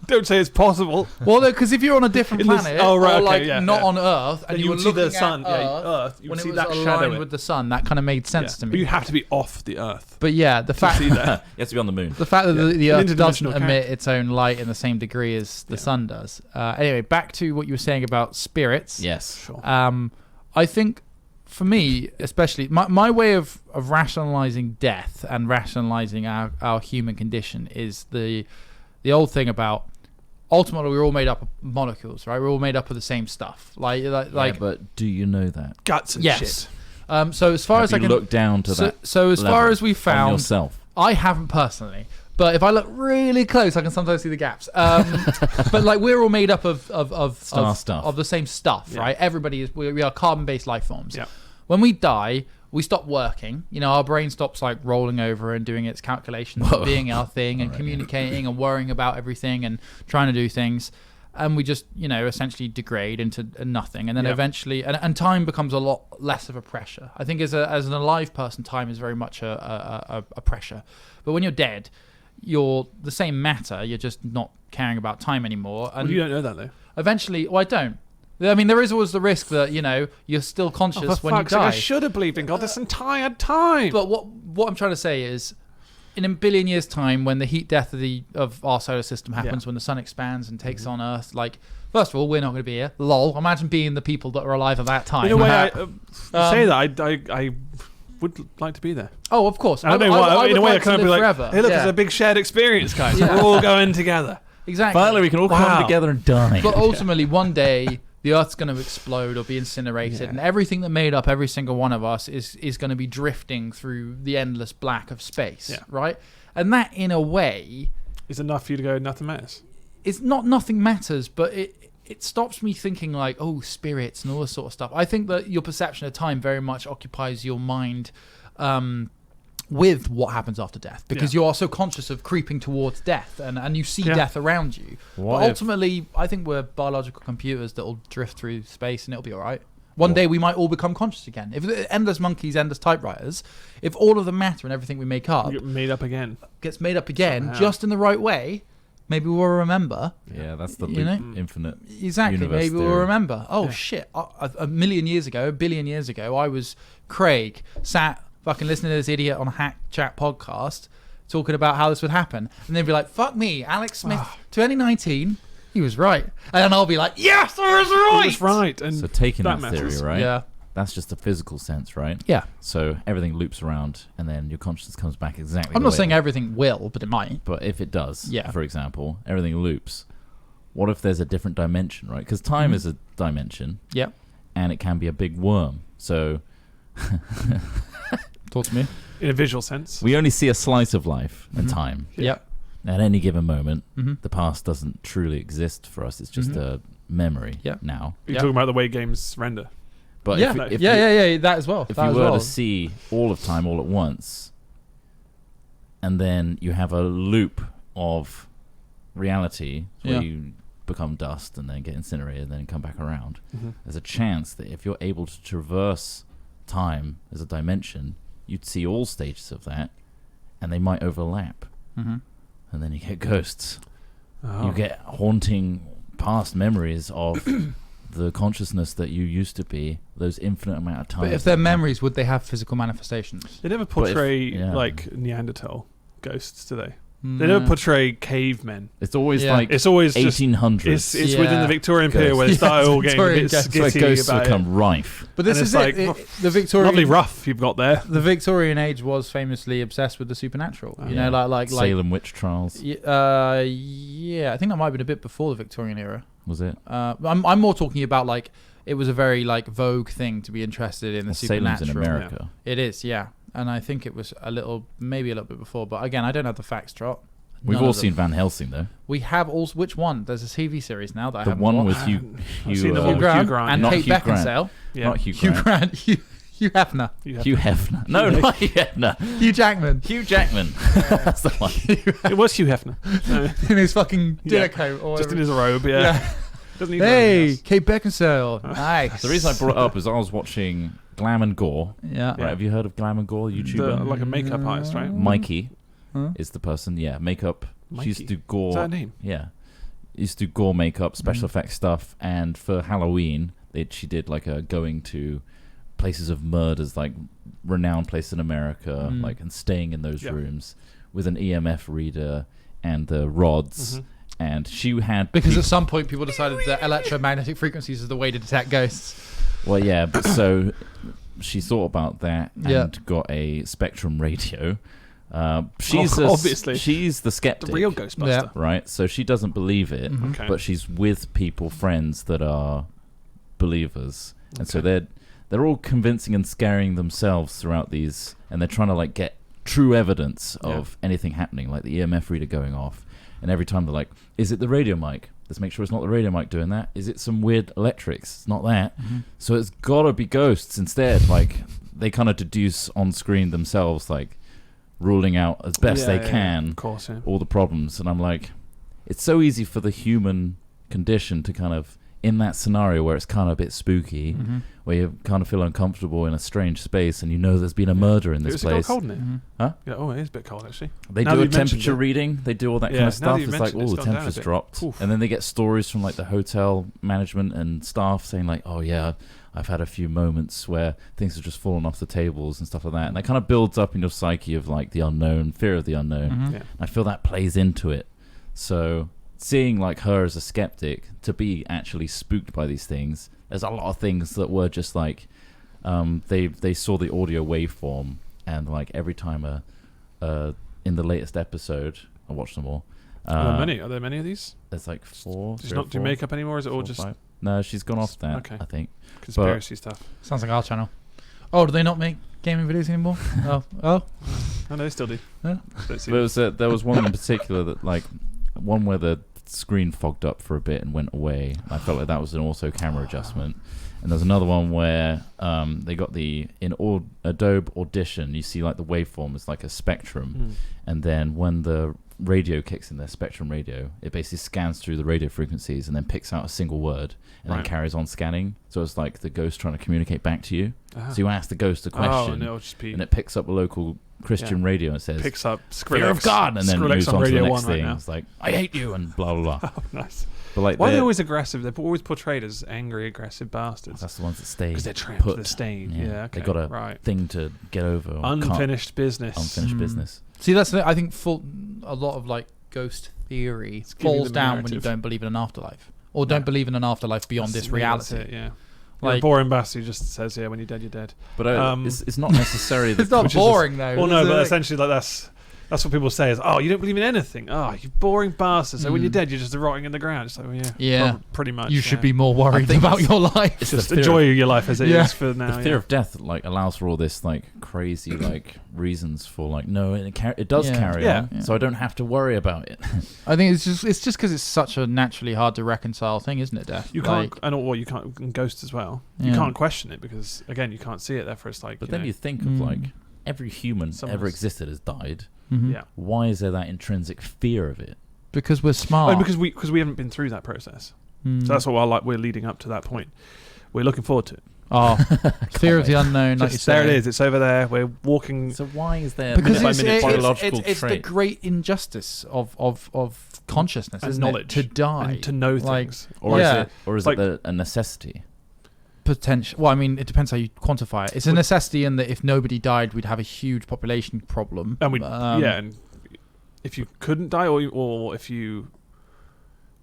Don't say it's possible. well, because if you're on a different planet, oh, right, or okay, like yeah, not yeah. on Earth, and Then you were would see looking the sun, at Earth, you would when see it was that aligned shadow with the sun, that kind of made sense to But me. you have to be off the Earth. But yeah, the fact See that. You have to be on the moon. the fact that the An Earth doesn't interdimensional emit its own light in the same degree as the sun does. Anyway, back to what you were saying about spirits. Yes. Sure. I think for me, especially, my way of rationalizing death and rationalizing our human condition is the old thing about ultimately we're all made up of molecules, right? We're all made up of the same stuff. Like, but do you know that? Guts and yes. shit. So as far Have as I you can look down to that. So as far as we on found, yourself. I haven't personally. But if I look really close, I can sometimes see the gaps. But like we're all made up of Stuff. of the same stuff, Yeah. right? Everybody is. We are carbon-based life forms. Yeah. When we die, we stop working. You know, our brain stops like rolling over and doing its calculations, and being our thing, and communicating and worrying about everything and trying to do things. And we just, essentially degrade into nothing. And then eventually, and time becomes a lot less of a pressure. I think as an alive person, time is very much a pressure. But when you're dead, you're the same matter. You're just not caring about time anymore. And You don't know that, though. eventually, I don't. I mean, there is always the risk that, you're still conscious when you die. I should have believed in God this entire time. But what I'm trying to say is, in a billion years' time, when the heat death of our solar system happens, when the sun expands and takes on Earth, like, first of all, we're not going to be here. Lol. Imagine being the people that are alive at that time. In a way, say that I would like to be there. Oh, of course. I don't know why. In a way, I kind of be like, forever. hey, look, it's a big shared experience, guys. Yeah. We're all going together. Exactly. Finally, we can all come together and die. But ultimately, one day, the Earth's going to explode or be incinerated, and everything that made up every single one of us is going to be drifting through the endless black of space, right? And that, in a way, is enough for you to go, nothing matters. It's not nothing matters, but it stops me thinking like, oh, spirits and all this sort of stuff. I think that your perception of time very much occupies your mind with what happens after death, because you are so conscious of creeping towards death and you see death around you. But ultimately, I think we're biological computers that will drift through space and it'll be all right. One day we might all become conscious again. If endless monkeys, endless typewriters, if all of the matter and everything we make up Get made up again, somehow, just in the right way, maybe we'll remember. Yeah, that's the loop, infinite. Exactly. Universe Maybe theory. we'll remember. Oh shit! A billion years ago, I was Craig, sat fucking listening to this idiot on a Hack Chat podcast talking about how this would happen, and they'd be like, "Fuck me, Alex Smith, 2019." He was right, and I'll be like, "Yes, I was right." He was right, and So taking that matters. theory, right? Yeah. That's just a physical sense, right? Yeah. So everything loops around, and then your consciousness comes back exactly. I'm the not way saying it- everything will, but it might. But if it does, Yeah. for example, everything loops. What if there's a different dimension, right? Because time is a dimension, Yeah. and it can be a big worm. So Talk to me. in a visual sense. we only see a slice of life and time. Yeah. At any given moment, Mhm. the past doesn't truly exist for us. It's just a memory Yeah. now. You're Yeah. talking about the way games render. But Yeah. if Yeah. That as well. if that you as were well. to see all of time all at once, and then you have a loop of reality where Yeah. you become dust and then get incinerated and then come back around, Mm-hmm. there's a chance that if you're able to traverse time as a dimension, you'd see all stages of that, and they might overlap. Mhm. And then you get ghosts. Oh. You get haunting past memories of the consciousness that you used to be, those infinite amount of times. But if they're memories, would they have physical manifestations? They never But if- portray yeah. like Neanderthal ghosts, do they? They never portray cavemen. It's always Yeah. like It's always just 1800s. it's within the Yeah. Victorian period where they Ghosts. start all getting a Victorian bit ghosts. It's where skitty ghosts about it. become rife. But this And is it's it. like, The Victorian Lovely rough you've got there. The Victorian age was famously obsessed with the supernatural. You Yeah. know, like Salem witch trials, yeah, I think that might have been a bit before the Victorian era. was it? I'm more talking about like it was a very like vogue thing to be interested in the Well, Salem's supernatural. in America. It is, yeah, and I think it was maybe a little bit before. But again, I don't have the facts, Trot. We've None all of them. seen Van Helsing though. We have also which one? There's a TV series now that I The haven't one watched. with Hugh seen the one with Grant Hugh Grant, and not Kate Hugh Grant. Beckinsale. Yeah. Not Hugh Grant. Hugh Hugh Hefner. Hugh Hefner. No, not Hugh Hefner. Hugh Jackman. Hugh Jackman. That's the one. It was Hugh Hefner. In his fucking dinner Yeah. coat. Or Just in whatever. his robe, yeah. Doesn't need Hey, anything else. Kate Beckinsale. Nice. The reason I brought it up is I was watching Glam and Gore. Yeah. Right, have you heard of Glam and Gore, YouTuber? Like a makeup artist, right? Mikey Huh? is the person. Yeah, makeup. She used to do gore. Is that her name? Yeah, used to do gore makeup, special effects stuff, and for Halloween, she did like a going to places of murders, like renowned places in America, like and staying in those rooms with an EMF reader and the rods. And she had Because at some point people decided that electromagnetic frequencies is the way to detect ghosts. well, yeah, but so she thought about that and Yeah. got a Spectrum radio. She's obviously. she's the skeptic, The real Ghostbuster. Yeah. right? So she doesn't believe it, Okay. but she's with people, friends that are believers, and so they're all convincing and scaring themselves throughout these, and they're trying to like get true evidence of anything happening, like the EMF reader going off, and every time they're like, "Is it the radio mic? Let's make sure it's not the radio mic doing that. Is it some weird electrics? It's not that. So it's gotta be ghosts instead." Like they kind of deduce on screen themselves, like ruling out as best they can Of course, yeah. all the problems. And I'm like, it's so easy for the human condition to kind of, in that scenario where it's kind of a bit spooky, where you kind of feel uncomfortable in a strange space and you know there's been a murder in It this was a bit place. cold, isn't it? Huh? Yeah, oh, it is a bit cold, actually. They Now do that a you've mentioned temperature it. reading. They do all that Yeah, kind of now that stuff. you've It's like, mentioned it, oh, the it's gone down a temperature's bit. dropped. Oof. And then they get stories from like the hotel management and staff saying like, oh yeah, I've had a few moments where things have just fallen off the tables and stuff like that. And that kind of builds up in your psyche of like the unknown, fear of the unknown. Yeah. I feel that plays into it. So seeing like her as a skeptic, to be actually spooked by these things, there's a lot of things that were just like, they saw the audio waveform, and like every time in the latest episode, I watched them all. Are there many of these? There's like four. Does she not do makeup anymore? Is it all just five. No, she's gone off that. Okay. I think. conspiracy stuff? Sounds like our channel. Oh, do they not make gaming videos anymore? Oh. Oh, no, they still do. Yeah. There was one in particular that like one where the screen fogged up for a bit and went away. I felt like that was an auto camera adjustment. And there's another one where they got in Adobe Audition, you see like the waveform is like a spectrum, and then when the radio kicks in, their Spectrum radio, it basically scans through the radio frequencies and then picks out a single word and then carries on scanning. So it's like the ghost trying to communicate back to you. So you ask the ghost a question, and it picks up a local Christian radio and says, picks up "Fear of God," and then moves on to the next thing. It's like, "I hate you," and blah blah blah. Oh, nice. But like, why are they always aggressive? They're always portrayed as angry, aggressive bastards. That's the ones that stay. Because they're trapped. They're staying. Yeah, okay. They got a thing to get over. Unfinished business. Unfinished business. See, that's I think a lot of like ghost theory falls down when you don't believe in an afterlife, or don't believe in an afterlife beyond this reality. That's it, yeah. Like, a boring bastard who just says, "Yeah, when you're dead, you're dead." But it's not necessarily. It's not boring though. Well, no, but essentially, like that's what people say is, "Oh, you don't believe in anything. Oh, you boring bastard." So when you're dead, you're just rotting in the ground. It's like, well, yeah, pretty much. You should be more worried about your life. It's just enjoy your life as it is for now. The fear of death like allows for all this like crazy like reasons for like no, it does carry on, so I don't have to worry about it. I think it's just because it's such a naturally hard to reconcile thing, isn't it? Death. You can't. I know what you can't. And ghosts as well. You can't question it because again, you can't see it. Therefore, it's like. But then you think of like every human ever existed has died. Mm-hmm. Yeah. Why is there that intrinsic fear of it? Because we're smart. And because we haven't been through that process. So that's what we're leading up to that point. We're looking forward to it. Oh, fear of the unknown. Like there it is. It's over there. We're walking. So why is there because minute by minute biological it's the great injustice of consciousness and isn't knowledge it? To die and to know things, or is it a necessity? Potential. Well, I mean, it depends how you quantify it. It's a necessity in that if nobody died, we'd have a huge population problem. And and if you couldn't die, or if you,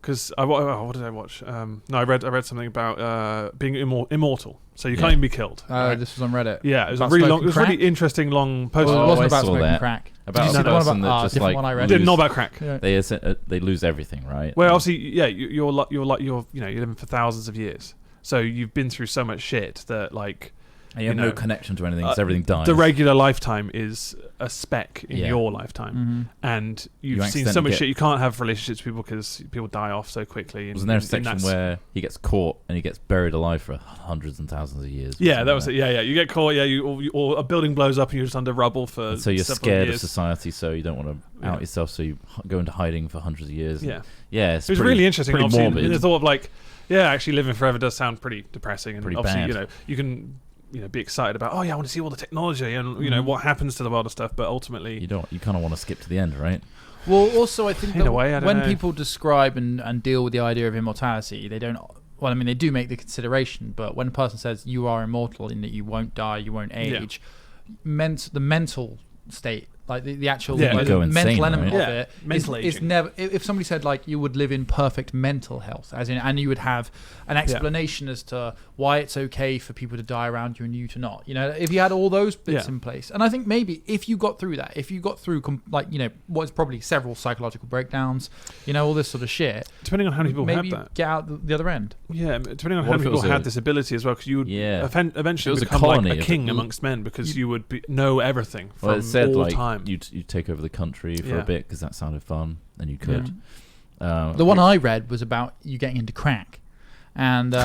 because what did I watch? No, I read something about being immortal, so you can't even be killed. This was on Reddit. Yeah, it was a really long. It was a really interesting long post. Well, it wasn't about smoking smoking crack. About a person that just like one I read. Didn't know about crack. Yeah. They lose everything, right? Well, obviously, yeah, you're living for thousands of years. So you've been through so much shit that like And you have no connection to anything, because everything dies. The regular lifetime is a speck in your lifetime. Mm-hmm. And you've seen so much shit. You can't have relationships with people because people die off so quickly. Wasn't there a section where he gets caught and he gets buried alive for hundreds and thousands of years? Yeah, that was it. Yeah. You get caught, or a building blows up and you're just under rubble for so you're several scared years. of society, so you don't want to out yourself, so you go into hiding for hundreds of years. Yeah. Yeah, it was really interesting. Pretty morbid. The thought of actually living forever does sound pretty depressing. And pretty obviously, bad. You can be excited about, I want to see all the technology and what happens to the world and stuff, but ultimately you kind of want to skip to the end, right? Well, also I think in a way, I don't when know. people describe and deal with the idea of immortality, they don't. Well, I mean, they do make the consideration, but when a person says you are immortal in that you won't die, you won't age, the mental state, like the actual go insane, mental element right? of it, mental is aging. never. If somebody said you would live in perfect mental health, as in, and you would have an explanation as to why it's okay for people to die around you and you to not. If you had all those bits in place, and I think maybe if you got through that, if you got through what's probably several psychological breakdowns, all this sort of shit. Depending on how many people maybe have that, get out the other end. Yeah, depending on how many people had this ability as well, because you would eventually become like a king amongst men, because you would know everything from it said, all time. You'd take over the country for a bit because that sounded fun, and you could. The one I read was about you getting into crack, and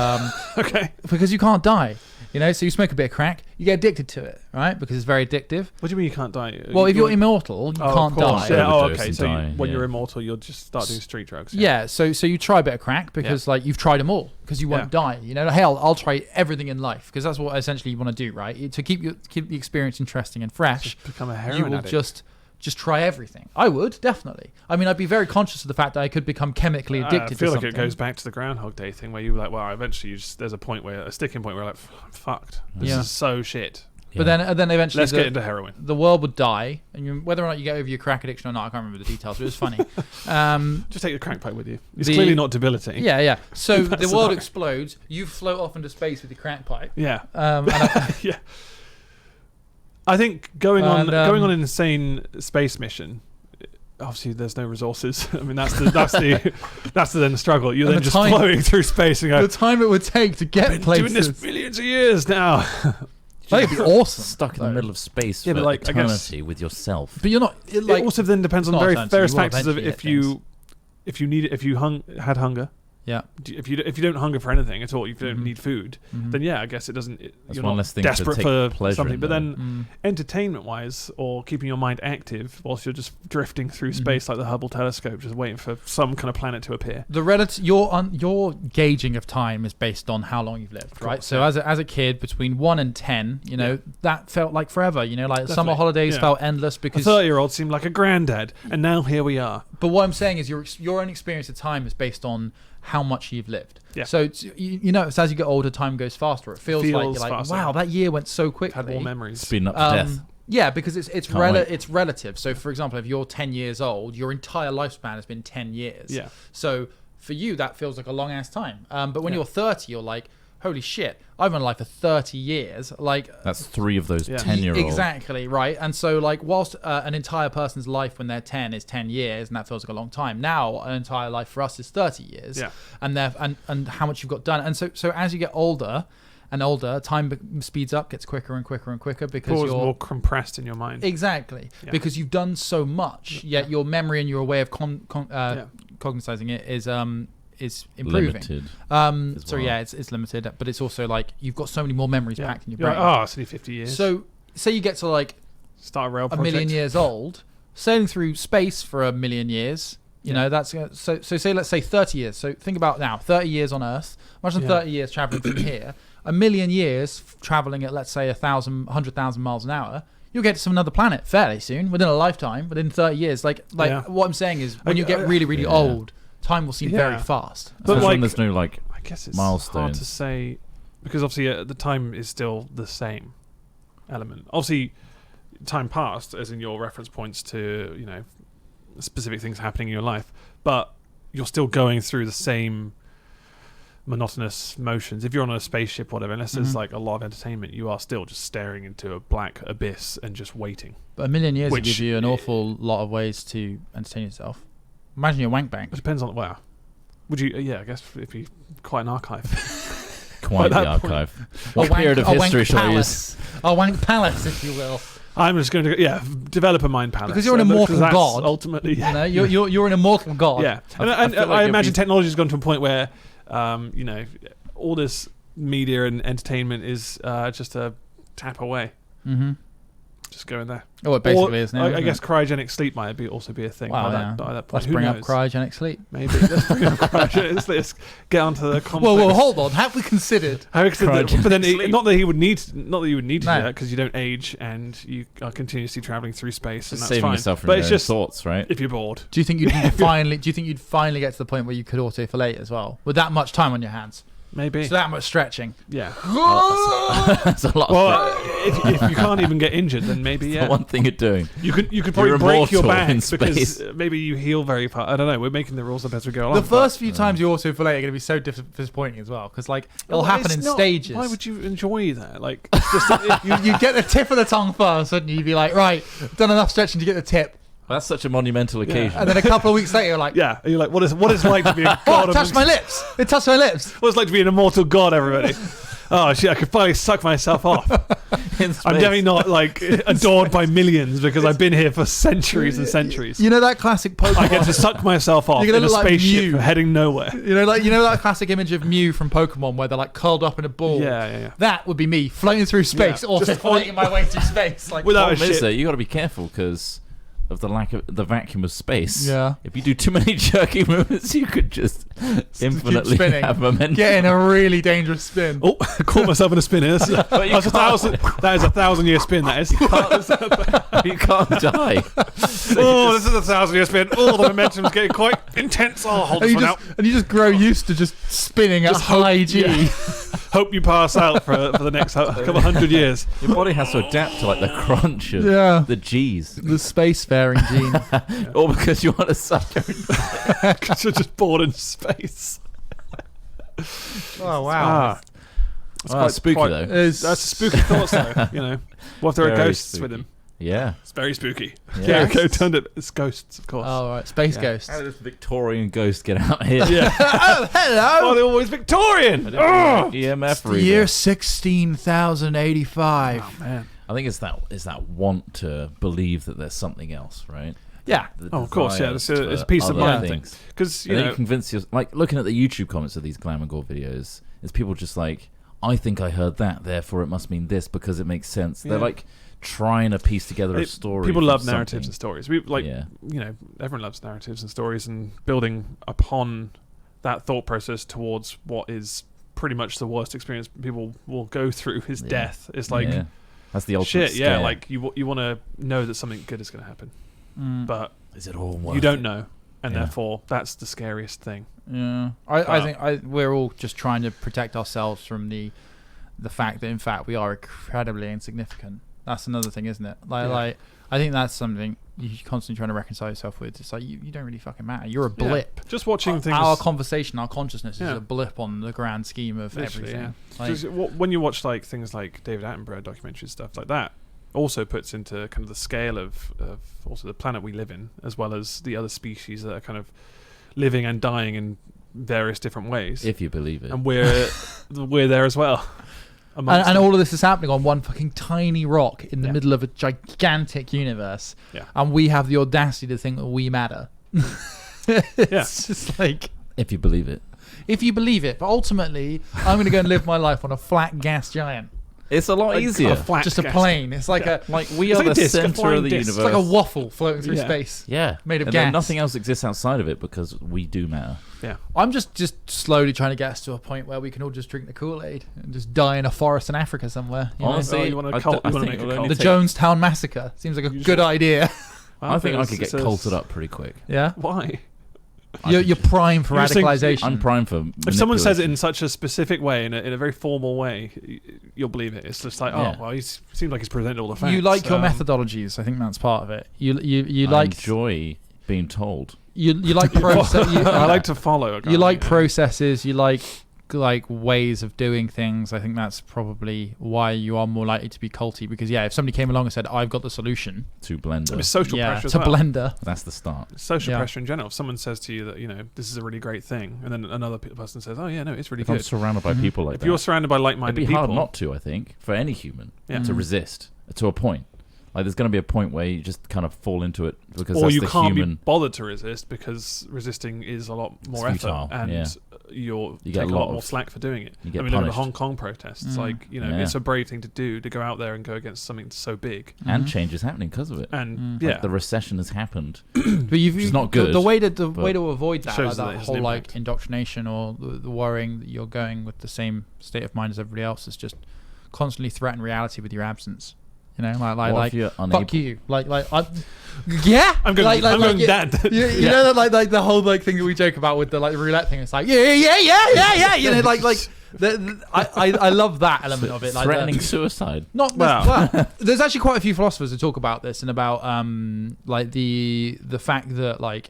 okay, because you can't die, so you smoke a bit of crack, you get addicted to it, right? Because it's very addictive. What do you mean you can't die? Well, if you're immortal, you can't die. Yeah. Oh, Overdose okay. and So die, when you're immortal, you'll just start doing street drugs. Yeah. So you try a bit of crack because you've tried them all, because you won't die. Hell, I'll try everything in life, because that's what essentially you want to do, right? To keep the experience interesting and fresh. Just become a heroin you will addict. just try everything. I would, definitely. I mean, I'd be very conscious of the fact that I could become chemically addicted to something. I feel like it goes back to the Groundhog Day thing, where you're like, well, eventually there's a sticking point where you're like, I'm fucked. This is so shit. But then eventually let's get into heroin. The world would die, and whether or not you get over your crack addiction or not, I can't remember the details, but it was funny. Just take the crack pipe with you. It's clearly not debilitating. Yeah. So the world explodes, you float off into space with your crack pipe. Yeah. Yeah. I think going on an insane space mission, obviously there's no resources. I mean, that's the then struggle. You're then just floating through space and go, the time it would take to get I've been places. doing this millions of years now. That'd be awesome. Stuck in the middle of space for but eternity with yourself. But you're not. It also then depends on various factors of if you had hunger. Yeah. If you don't hunger for anything at all, if you don't need food, then I guess it doesn't. You're one not less thing desperate to take for pleasure something. in, But though. then, entertainment-wise, or keeping your mind active whilst you're just drifting through space like the Hubble telescope, just waiting for some kind of planet to appear. The your gauging of time is based on how long you've lived, right? So as a kid, between 1 and 10, that felt like forever. Like Definitely. summer holidays felt endless because a 30-year-old seemed like a granddad, and now here we are. But what I'm saying is your own experience of time is based on how much you've lived. Yeah. So it's, it's as you get older, time goes faster. It feels like you're like, faster. wow, that year went so quickly. Had more memories. Speeding up to death. Yeah, because it's wait. relative. So for example, if you're 10 years old, your entire lifespan has been 10 years. Yeah. So for you, that feels like a long ass time. But when you're 30, you're like, holy shit, I've been alive for 30 years. Like That's 3 of those 10-year-olds. Exactly, right. And so like whilst an entire person's life when they're 10 is 10 years, and that feels like a long time, now an entire life for us is 30 years. Yeah. And how much you've got done. And so as you get older and older, time speeds up, gets quicker and quicker and quicker because It's you're more compressed in your mind. Exactly. Yeah. Because you've done so much, yet your memory and your way of cognizing it is improving. Limited. It's limited, but it's also like you've got so many more memories packed in your You're brain. like, it's only 50 years. So say you get to like start a rail a project. million years old, sailing through space for a million years. That's so say let's say 30 years. So think about now, 30 years on Earth. Imagine 30 years traveling from here. A million years traveling at let's say 100,000 miles an hour. You'll get to some another planet fairly soon, within a lifetime, within 30 years. Like what I'm saying is, when you get really, really old, time will seem very fast. But when there's no I guess it's milestones. hard to say, because obviously the time is still the same element. Obviously, time passed, as in your reference points to specific things happening in your life, but you're still going through the same monotonous motions. If you're on a spaceship, whatever, unless there's like a lot of entertainment, you are still just staring into a black abyss and just waiting. But a million years will give you an awful lot of ways to entertain yourself. Imagine your wank bank. It depends on would you? Yeah, I guess if you quite an archive. quite the archive. What period of history shall I use? A wank palace, if you will. I'm just going to develop a mind palace. Because you're an immortal god. Ultimately, you're an immortal god. Yeah, and I imagine technology has gone to a point where, all this media and entertainment is just a tap away. Mm-hmm. Just go in there. Oh, it basically is now. I guess cryogenic sleep might also be a thing by that point. Let's bring up cryogenic sleep. Maybe. Let's bring up cryogenic sleep. Let's get onto the complex. Whoa, hold on. Have we considered? But then, not that you would need to do that because you don't age and you are continuously traveling through space, and that's saving fine. yourself from but your it's own just thoughts, right? If you're bored. Do you think you'd finally get to the point where you could autofillate as well with that much time on your hands? Maybe. So that much stretching. Yeah. That's a lot. Well, if you can't even get injured, then maybe the one thing you're doing. You could probably break your back because maybe you heal very fast. I don't know. We're making the rules up as we go along. The first few times you autofillate are going to be so disappointing as well because it'll happen in stages. Why would you enjoy that? Like, you get the tip of the tongue first, and you'd be like, right, done enough stretching to get the tip. That's such a monumental occasion. And then a couple of weeks later, you're like, yeah, and you're like, what is it like to be a god? It touched my lips. It touched my lips. What it's like to be an immortal god, everybody. Oh shit! I could finally suck myself off. I'm definitely not adored by millions because I've been here for centuries and centuries. You know that classic Pokemon? I get to suck myself off in a spaceship heading nowhere. You know that classic image of Mew from Pokemon where they're curled up in a ball. Yeah. That would be me floating through space, also floating my way through space. Without a shit. You got to be careful because of the lack of the vacuum of space. Yeah. If you do too many jerky movements, you could just infinitely have momentum. Get in a really dangerous spin. Oh, I caught myself in a spin. That is a 1,000-year spin. That is. You can't die. This is a 1,000-year spin. Oh, the momentum's getting quite intense. Oh, hold this one out. And you just grow used to just spinning at high G. Yeah. Hope you pass out for the next couple 100 years. Your body has to adapt to the crunch of the G's. The spacefaring gene. Or because you want to suck because you're just bored in space. Oh, wow. It's quite spooky, though. That's a spooky thoughts, though. What if there are ghosts spooky. with him? Yeah. It's very spooky. Yeah. It's ghosts, of course. Oh, right. Space ghosts. How did this Victorian ghost get out here? Yeah. Oh, hello. Oh, they're always Victorian. EMF reader. Year 16,085. Oh, man. I think it's that want to believe that there's something else, right? Yeah. Of course, yeah. It's a peace of mind thing. Because you convince yourself, looking at the YouTube comments of these Glam and Gore videos, it's people just I think I heard that, therefore it must mean this because it makes sense. Yeah. They're trying to piece together a story. People love narratives and stories. Everyone loves narratives and stories, and building upon that thought process towards what is pretty much the worst experience people will go through is death. It's that's the ultimate shit. Scare. Yeah, you want to know that something good is going to happen, but is it all worth you don't know, and therefore that's the scariest thing. Yeah, I think we're all just trying to protect ourselves from the fact that in fact we are incredibly insignificant. That's another thing, isn't it? I think that's something you're constantly trying to reconcile yourself with. It's you don't really fucking matter. You're a blip. Just watching things. Our conversation, our consciousness is a blip on the grand scheme of everything. Yeah. When you watch things like David Attenborough documentaries, stuff like that, also puts into kind of the scale of also the planet we live in, as well as the other species that are kind of living and dying in various different ways. If you believe it. And we're there as well. And all of this is happening on one fucking tiny rock in the middle of a gigantic universe. Yeah. And we have the audacity to think that we matter. It's just if you believe it. If you believe it. But ultimately, I'm going to go and live my life on a flat gas giant. It's a lot easier. Just a plane. It's we are the center of the universe. It's like a waffle floating through space. Yeah. Made of gas. Then nothing else exists outside of it because we do matter. Yeah. I'm just slowly trying to get us to a point where we can all just drink the Kool-Aid and just die in a forest in Africa somewhere. Honestly, you want to make a cult. The Jonestown Massacre seems like a good idea. I think I could get culted up pretty quick. Yeah? Why? You're prime for radicalization. I'm prime for if someone says it in such a specific way, in a very formal way, you'll believe it. It's just he seems like he's presented all the facts. You like your methodologies. I think that's part of it. You enjoy being told. You like process. I like to follow. You like processes. You like like ways of doing things, I think that's probably why you are more likely to be culty. Because if somebody came along and said, "I've got the solution to Blender," it's social pressure as to well. Blender. That's the start. It's social pressure in general. If someone says to you that this is a really great thing, and then another person says, "Oh yeah, no, it's really good." I'm surrounded by people like that. If you're surrounded by like-minded it'd be people, hard not to. I think for any human to Mm. resist to a point. Like there's going to be a point where you just kind of fall into it because or that's you the can't human. be bothered to resist because resisting is a lot more It's futile, effort, and you take get a a lot lot more of- slack for doing it. you get I mean, look at the punished. Hong Kong protests. Like Yeah. it's a brave thing to do to go out there and go against something so big. And change is happening because of it. And Like the recession has happened. But It's not good, The way to avoid that, shows like that that it has whole an like impact. indoctrination or the worrying that you're going with the same state of mind as everybody else, is just constantly threaten reality with your absence. What if you're unable? Fuck you, I'm I'm going. I'm going dead. You know that like the whole like thing that we joke about with the like roulette thing. It's like yeah. I love that element of it. Like Threatening suicide. well, there's actually quite a few philosophers who talk about this and about like the fact that like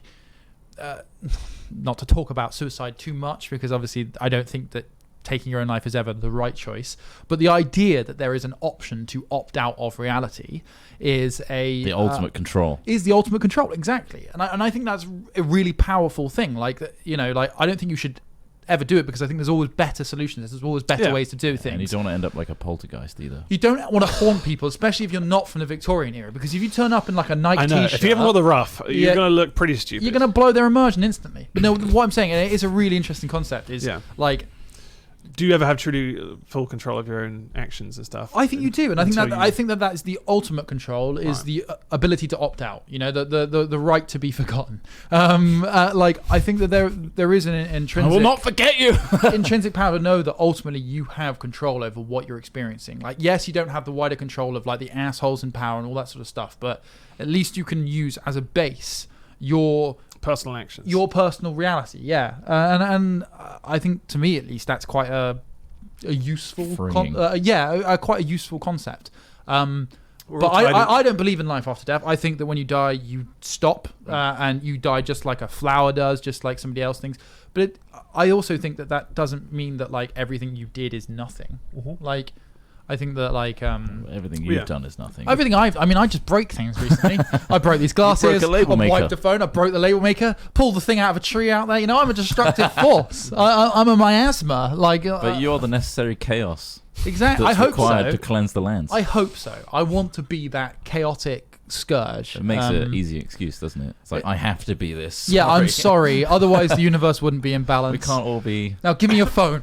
not to talk about suicide too much, because obviously I don't think that taking your own life is ever the right choice, but the idea that there is an option to opt out of reality is The ultimate control. is the ultimate control, exactly. And I think that's a really powerful thing. Like like I don't think you should ever do it, because I think there's always better solutions. There's always better ways to do things. And you don't want to end up like a poltergeist either. You don't want to haunt people, especially if you're not from the Victorian era, because if you turn up in like a Nike I know. t-shirt, If you haven't got the rough, you're Yeah. going to look pretty stupid. you're going to blow their immersion instantly. But no, what I'm saying, and it is a really interesting concept, is like, do you ever have truly full control of your own actions and stuff? I think you do, and I think that is the ultimate control, is Right. the ability to opt out. The right to be forgotten. Like I think that there is an intrinsic. I will not forget you. intrinsic power to know that ultimately you have control over what you're experiencing. Like, yes, you don't have the wider control of like the assholes in power and all that sort of stuff, but at least you can use as a base your personal actions. your personal reality. And I think, to me at least, that's quite a useful Freeing. quite a useful concept. But I don't believe in life after death. I think that when you die, you stop, and you die just like a flower does, just like somebody else thinks. But I also think that doesn't mean that like everything you did is nothing. Like, I think that like Everything you've done is nothing. everything I just break things recently. I broke these glasses. broke a label I maker. wiped the phone. I broke the label maker. Pulled the thing out of a tree out there. I'm a destructive force. I'm a miasma. Like, But you're the necessary chaos exactly. that's I hope required so. to cleanse the lands. I hope so. I want to be that chaotic scourge. It makes it an easy excuse, doesn't it? It's like, I have to be this. Yeah, I'm sorry. Otherwise, the universe wouldn't be in balance. We can't all be. Now, give me your phone.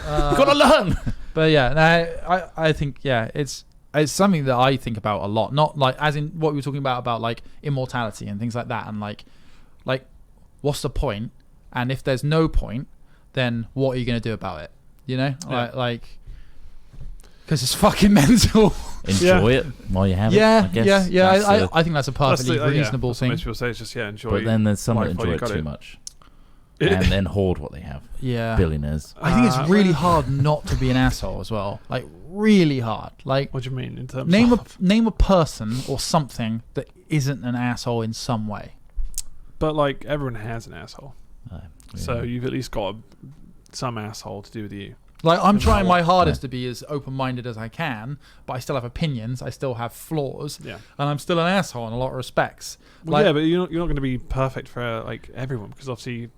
Gotta learn. But yeah, no, I think it's something that I think about a lot. Not like as in what we were talking about like immortality and things like that, and like what's the point? And if there's no point, then what are you going to do about it? Like because it's fucking mental. Enjoy it while you have it. I guess. I think that's a perfectly reasonable that's what thing. most people say is just enjoy. But then there's some that life while enjoy you it got too much. And then hoard what they have. Yeah, Billionaires. I think it's really hard not to be an asshole as well. Like really hard. Like, what do you mean in terms name a person or something that isn't an asshole in some way. But like everyone has an asshole, Yeah. so you've at least got some asshole to do with you. Like, I'm trying my hardest Yeah. to be as open-minded as I can, but I still have opinions. I still have flaws, Yeah. and I'm still an asshole in a lot of respects. Well, yeah, but you're not going to be perfect for like everyone, because obviously,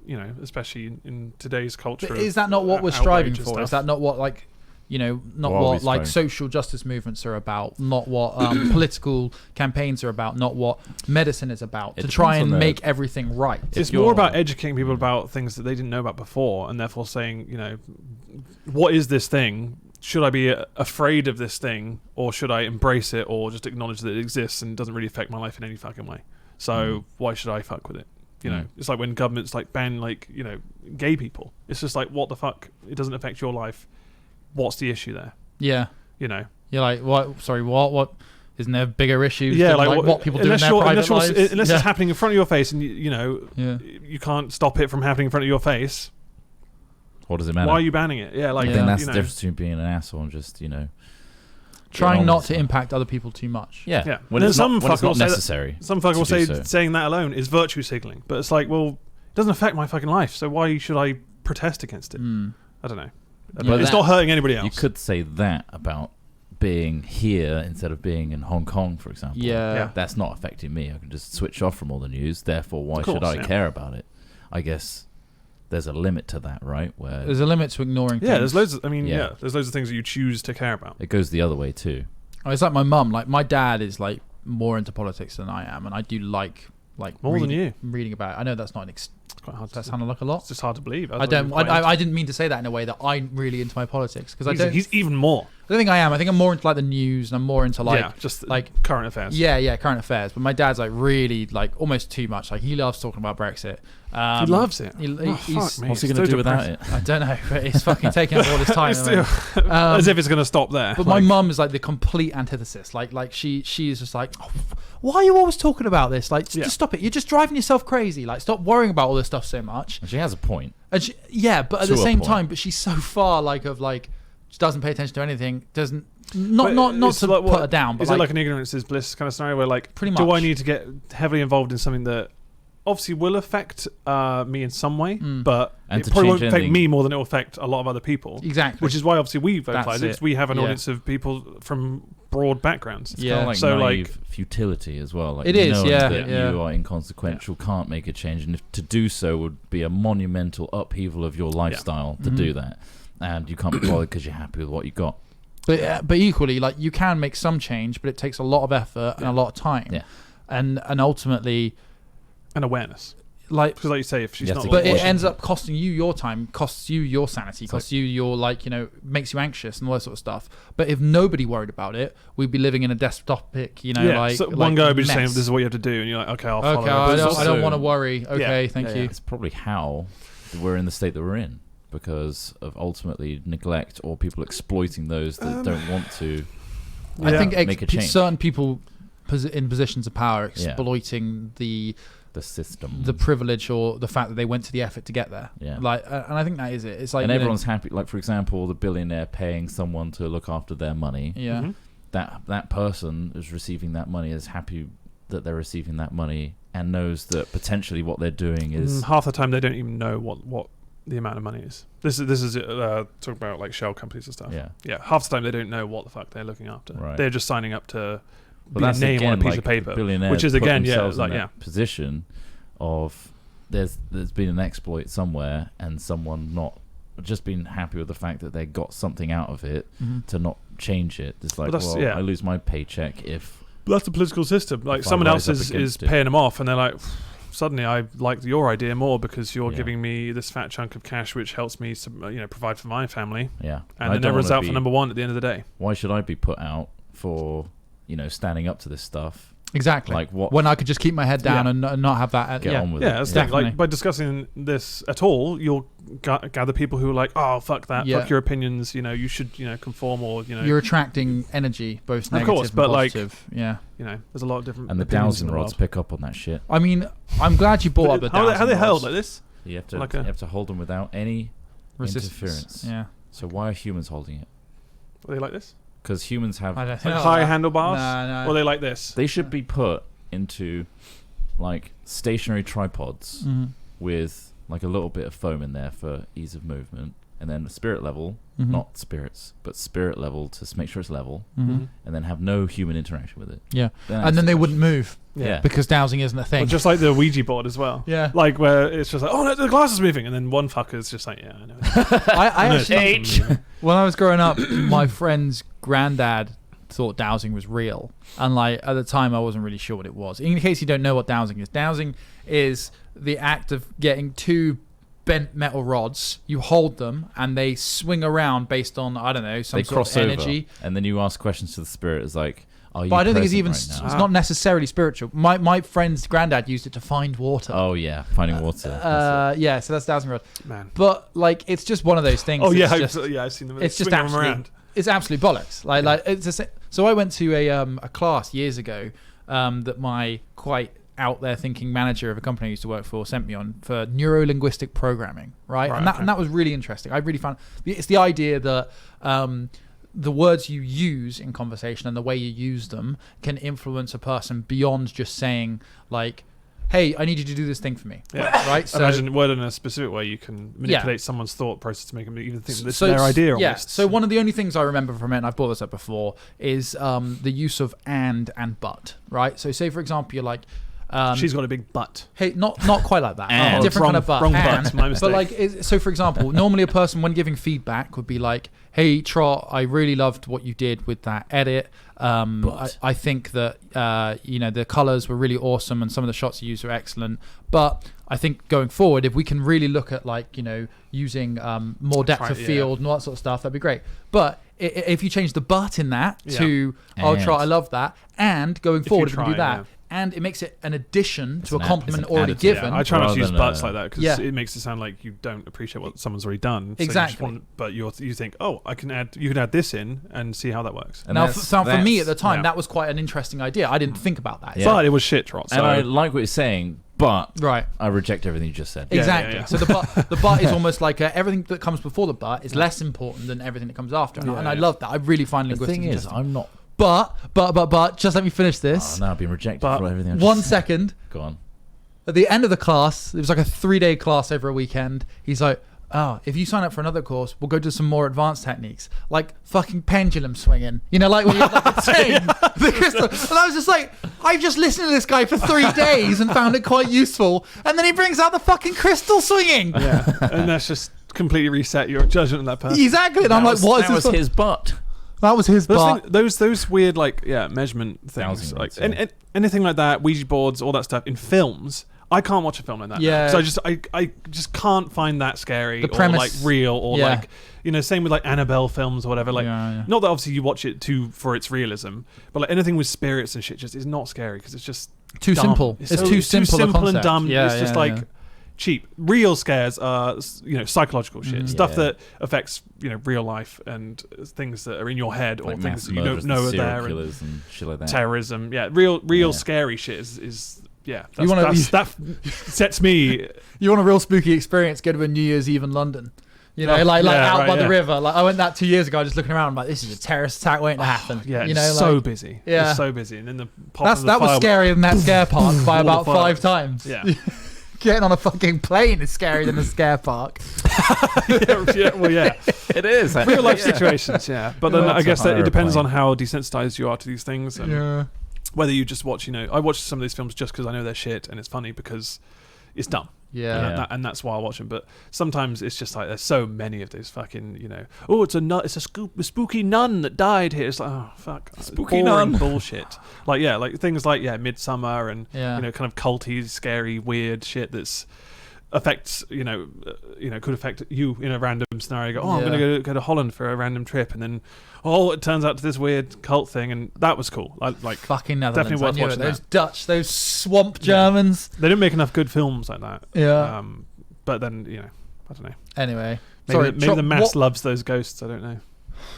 especially in today's culture. But is that not what we're outrage striving and for? Is stuff. that not what like, not What are we what like striving? social justice movements are about? Not what political campaigns are about? Not what medicine is about? It To try depends and on the- make everything right. It's you're- more about educating people about things that they didn't know about before, and therefore saying, what is this thing? Should I be afraid of this thing, or should I embrace it, or just acknowledge that it exists and doesn't really affect my life in any fucking way? So why should I fuck with it? It's like when governments like ban gay people. It's just like, what the fuck? It doesn't affect your life. What's the issue there? Yeah, you're like, what? Sorry, what? Isn't there bigger issues? Yeah, than, like what people do in their private lives? Unless it's happening in front of your face, and Yeah. you can't stop it from happening in front of your face. What does it matter? Why are you banning it? Yeah, like Then that's the difference between being an asshole and just, Trying on not with to it. impact other people too much. Yeah. Yeah. When Then it's some not, when it's fucker will not say that- necessary. Some fucker will to do say so. saying that alone is virtue signaling, but it's like, well, it doesn't affect my fucking life, so why should I protest against it. I don't know. But It's not hurting anybody else. You could say that about being here instead of being in Hong Kong, for example. Yeah. That's not affecting me. I can just switch off from all the news. Therefore, why Of course, should I yeah. care about it? I guess there's a limit to that, right? Where There's a limit to ignoring things. Yeah, there's loads. There's loads of things that you choose to care about. it goes the other way too. It's like my mum. Like my dad is like more into politics than I am, and I do like More than you. reading about it. I know that's not It's quite hard. does that To, sound like a lot? it's just hard to believe. I don't. I didn't mean to say that in a way that I'm really into my politics because I don't. He's even more. I don't think I am. I think I'm more into like the news, and I'm more into like just like current affairs. yeah, current affairs. But my dad's like really like almost too much. Like he loves talking about Brexit. He loves it. He's, Fuck me. What's he It's going to so do without depressing. it? I don't know, but it's fucking taking up all his time. It's still- as if it's going to stop there. But my mum is like the complete antithesis. Like she is just like, oh, why are you always talking about this? Like, just stop it. You're just driving yourself crazy. Like, stop worrying about all this stuff so much. And she has a point. And she, but at To the a same point. time, but she's so far she doesn't pay attention to anything. Doesn't But not it's to like put her down. But is it like an ignorance is bliss kind of scenario where like, Pretty do I much. need to get heavily involved in something that obviously will affect me in some way, but And it to probably change won't affect anything- me more than it will affect a lot of other people. Exactly. Which is why obviously we That's vocalize it. it. 'Cause we have an Yeah. audience of people from broad backgrounds. It's Yeah. kind of like So, naive futility as well. Like It is, knowing yeah, that yeah. you are inconsequential, can't make a change, and if to do so would be a monumental upheaval of your lifestyle to do that, and you can't be bothered because you're happy with what you got. But equally, like you can make some change, but it takes a lot of effort and a lot of time. Yeah. And ultimately, And awareness. like. Because like you say, if she's Yes, not... it But Like, it ends up costing you your time, costs you your sanity, costs you your makes you anxious and all that sort of stuff. But if nobody worried about it, we'd be living in a dystopic, so one guy would be just saying, this is what you have to do, and you're like, okay, I'll follow Okay, it. I But it's don't also- want to worry. Okay, thank you. It's probably how we're in the state that we're in because of ultimately neglect or people exploiting those that don't want to. I think make a change. certain people in positions of power exploiting the system, the privilege or the fact that they went to the effort to get there. Yeah. Like, and I think that is it. It's like and everyone's happy. Like for example, the billionaire paying someone to look after their money. Yeah. Mhm. That person who's receiving that money is happy that they're receiving that money and knows that potentially what they're doing is half the time they don't even know what the amount of money is. This is talk about like shell companies and stuff. yeah. Half the time they don't know what the fuck they're looking after. Right. They're just signing up to But be a that's name again, on a piece like of paper, billionaires which is put again, themselves in like that position of there's been an exploit somewhere and someone not just been happy with the fact that they got something out of it to not change it. It's like, Well, that's- I lose my paycheck if But that's the political system. Like If I someone rise else up is against it. paying them off, and they're like, suddenly I like your idea more because you're Yeah. giving me this fat chunk of cash, which helps me, provide for my family. yeah. And I then don't everyone's wanna out for be- number one at the end of the day. Why should I be put out for standing up to this stuff? Exactly. Like what? When I could just keep my head down Yeah. and not have that. Get on with Yeah, it. that's the thing. Definitely. Like by discussing this at all, you'll gather people who are like, "Oh, fuck that, Yeah. fuck your opinions." You should, conform, or You're attracting energy, both Of negative course, and but, like, positive. Yeah. there's a lot of different. And the opinions in dowsing the rods world. pick up on that shit. I mean, I'm glad you brought up the How are they held rods. like this? You have to Like you a- have to hold them without any Resistance. interference. Yeah. So why are humans holding it? Are they like this? Because humans have I don't Like know. high handlebars? No. Or are they like this? they should be put into like stationary tripods Mhm. with like a little bit of foam in there for ease of movement, and then spirit level, Mhm. not spirits, but spirit level to make sure it's level, Mhm. and then have no human interaction with it. Yeah. Then And then they wouldn't move Yeah. because dowsing isn't a thing. Or just like the Ouija board as well. Yeah. Like where it's just like, oh no, the glass is moving, and then one fucker's just like, yeah, I know. I No, actually, it's not moving. when I was growing up, my friend's granddad thought dowsing was real, and like at the time I wasn't really sure what it was. In case you don't know what dowsing is the act of getting two bent metal rods, you hold them and they swing around based on, I don't know, some They sort cross of over, energy. and then you ask questions to the spirit. It's like, are you? But I don't think it's even present right it's now? not necessarily spiritual. My friend's granddad used it to find water. Oh yeah, finding water. That's Yeah, so that's dowsing rod. Man. But like it's just one of those things. Oh that's yeah, just- I've seen them. it's just swinging them absolute, around. it's absolute bollocks. Like it's so I went to a class years ago that my quite out there thinking manager of a company I used to work for sent me on for neuro-linguistic programming, right? And that was really interesting. I really found it's the idea that the words you use in conversation and the way you use them can influence a person beyond just saying like hey, I need you to do this thing for me. Yeah. Right. So Imagine word in a specific way you can manipulate someone's thought process to make them even think this so is their idea. Yeah. Almost. So one of the only things I remember from it, and I've brought this up before, is the use of and but. Right. So say for example, you're like. She's got a big butt. Hey, not quite like that. And. Different kind of butt. Wrong butt. My mistake. But like, so for example, normally a person when giving feedback would be like, "Hey, Trott, I really loved what you did with that edit. I think that the colors were really awesome and some of the shots you used were excellent. But I think going forward, if we can really look at using more depth of field and all that sort of stuff, that'd be great. But if you change the but in that to, oh, Trott, I love that, and going forward, if we can do that." And it makes it an addition to a compliment already given. Yeah, I try not to use buts like that because it makes it sound like you don't appreciate what someone's already done. So Exactly. But you think, oh, you can add this in and see how that works. And now, for me at the time, yeah. that was quite an interesting idea. I didn't think about that. Yeah. But it was shit, Trott. And I like what you're saying, but Right. I reject everything you just said. Exactly. Yeah. So the but is almost like everything that comes before the but is less important than everything that comes after. And I love that. I really find The linguistics thing is, interesting. I'm not. But, just let me finish this. Oh, now I've been rejected But for everything. I've One just said. second. Go on. At the end of the class, it was like a 3-day class over a weekend. He's like, oh, if you sign up for another course, we'll go to some more advanced techniques, like fucking pendulum swinging. Like when you have like a chain, the crystal. And I was just like, I've just listened to this guy for 3 days and found it quite useful. And then he brings out the fucking crystal swinging. Yeah, and that's just completely reset your judgment of that person. Exactly. And I'm like, what is that this? was his butt. That was his butt. Those weird measurement things, Dowsing like rods, yeah. anything like that, Ouija boards, all that stuff in films. I can't watch a film like that. Yeah. So I just can't find that scary The or premise- like real or Yeah. like same with like Annabelle films or whatever. Like Yeah. not that obviously you watch it for its realism, but like anything with spirits and shit just is not scary because it's just Too dumb. simple. It's too simple a and concept. dumb. Yeah, it's just yeah, like yeah. cheap. Real scares are psychological shit, stuff Yeah. that affects real life and things that are in your head or Like things that mass you murderers don't know and are serial there. And killers and shit like that. terrorism, real Yeah. scary shit is You wanna- that sets me. You want a real spooky experience, go to a New Year's Eve in London. Out right, by the yeah. river. Like I went that 2 years ago, just looking around, I'm like, this is a terrorist attack waiting to happen. Yeah, you it's know, so like, busy. Yeah. It's so busy, and then the that was scarier than that scare park by All the about 5 fireworks. times. Yeah, Getting on a fucking plane is scarier than a scare park. yeah. It is. Real life situations, yeah. But then Yeah, I that's guess a that it higher depends plane. on how desensitized you are to these things, and Yeah. whether you just watch. I watch some of these films just because I know they're shit and it's funny because it's dumb. Yeah. Yeah. And that's why I watch them. But sometimes it's just like there's so many of those fucking oh, it's a spooky nun that died here. It's like, oh fuck, Spooky boring nun. bullshit. Like things like Midsummer and Yeah. kind of culty, scary, weird shit that's affects could affect you in a random scenario. You go, I'm Yeah. gonna go to Holland for a random trip, and then it turns out to this weird cult thing, and that was cool. Like Fucking Netherlands. definitely worth I knew it. watching Those that. Dutch, those swamp Germans. They didn't make enough good films like that. Yeah. But then I don't know. Anyway. Maybe the mass what- loves those ghosts. I don't know.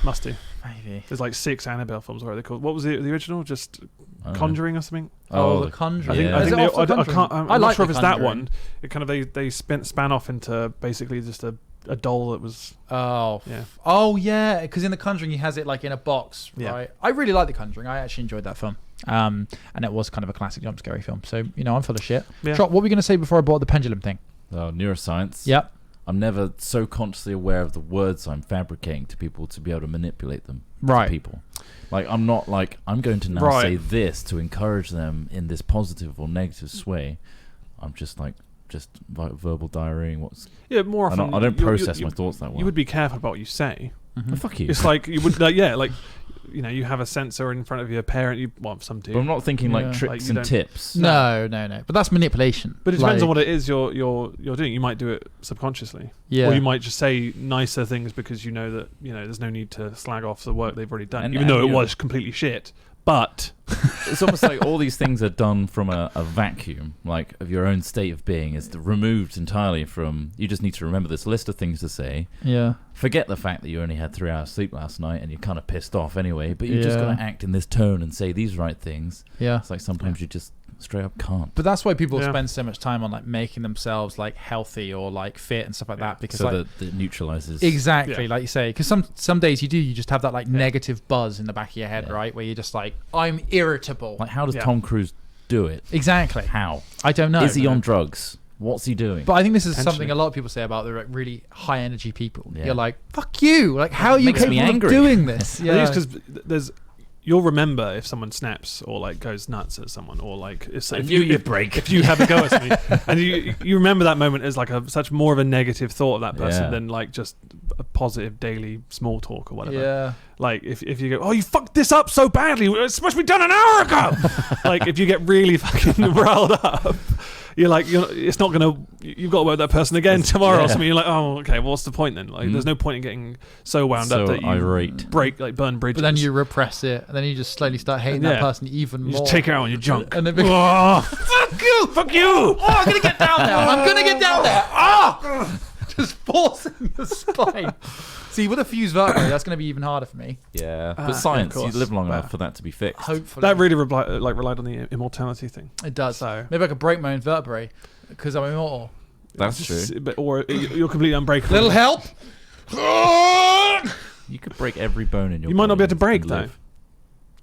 Must do. Maybe. There's like 6 Annabelle films. What are they called? What was the original? Just I don't know. Conjuring or something? Oh, The Conjuring. I think. Yeah. I Is think it off The I Conjuring? can't. I'm I not like sure The if it's that Conjuring. one. It kind of they span off into basically just a doll that was. Oh. Yeah. Oh, yeah. Because in The Conjuring, he has it like in a box, Yeah. right? I really like The Conjuring. I actually enjoyed that film. And it was kind of a classic jump scary film. So, I'm full of shit. Yeah. Trot, what were we going to say before I brought the pendulum thing? Neuroscience. Yep. I'm never so consciously aware of the words I'm fabricating to people to be able to manipulate them Right. to people. Like, I'm not like, I'm going to now Right. say this to encourage them in this positive or negative sway. I'm just verbal diarrheing. Yeah, more often. I don't you- process you- my thoughts that way. You would be careful about what you say. Oh, fuck you. It's like you would, you have a sensor in front of your parent. Some do. But I'm not thinking Yeah. like Like, tricks you and don't- tips. No. But that's manipulation. But it depends Like, on what it is you're doing. You might do it subconsciously, Yeah. or you might just say nicer things because you know that there's no need to slag off the work they've already done, And- even though and it you- was completely shit. But It's almost like all these things are done from a vacuum, like of your own state of being is removed entirely from. You just need to remember this list of things to say. Yeah. Forget the fact that you only had 3 hours sleep last night and you're kind of pissed off anyway, but you're just Yeah. going to act in this tone and say these right things. Yeah. It's like sometimes you just straight up can't. But that's why people Yeah. spend so much time on like making themselves like healthy or like fit and stuff like that because So like that it neutralizes. exactly Yeah. like you say because some days you just have that like negative buzz in the back of your head, Yeah. right, where you're just like I'm irritable. Like, how does Yeah. Tom Cruise do it. Exactly. How? I don't know. Is he on drugs? What's he doing? But I think this is Potentially. something a lot of people say about the really high energy people. Yeah. You're like, fuck you. Like, how are you Makes me capable of angry. doing this? I think it's because you'll remember if someone snaps or like goes nuts at someone, or like if you have a go at something, and you remember that moment as like such more of a negative thought of that person than like just a positive daily small talk or whatever. Yeah. Like if you go, oh, you fucked this up so badly, it's supposed to be done an hour ago. Like if you get really fucking riled up, you're like, it's not gonna. You've got to work with that person again tomorrow or something. You're like, oh, okay. Well, what's the point then? Like, there's no point in getting so wound up that you irate. burn bridges. But then you repress it, and then you just slowly start hating that person even more. You just take it out on your junk. And then fuck you! Fuck you! Oh, I'm gonna get down there. I'm gonna get down there. Ah! Just forcing the spine. See, with a fused vertebrae, that's going to be even harder for me. Yeah, but science, of you course. live long enough for that to be fixed. Hopefully. That really relied on the immortality thing. It does. So maybe I could break my own vertebrae because I'm immortal. That's true. Or you're completely unbreakable. Little help. You could break every bone in your You might not be able to body break and though. live.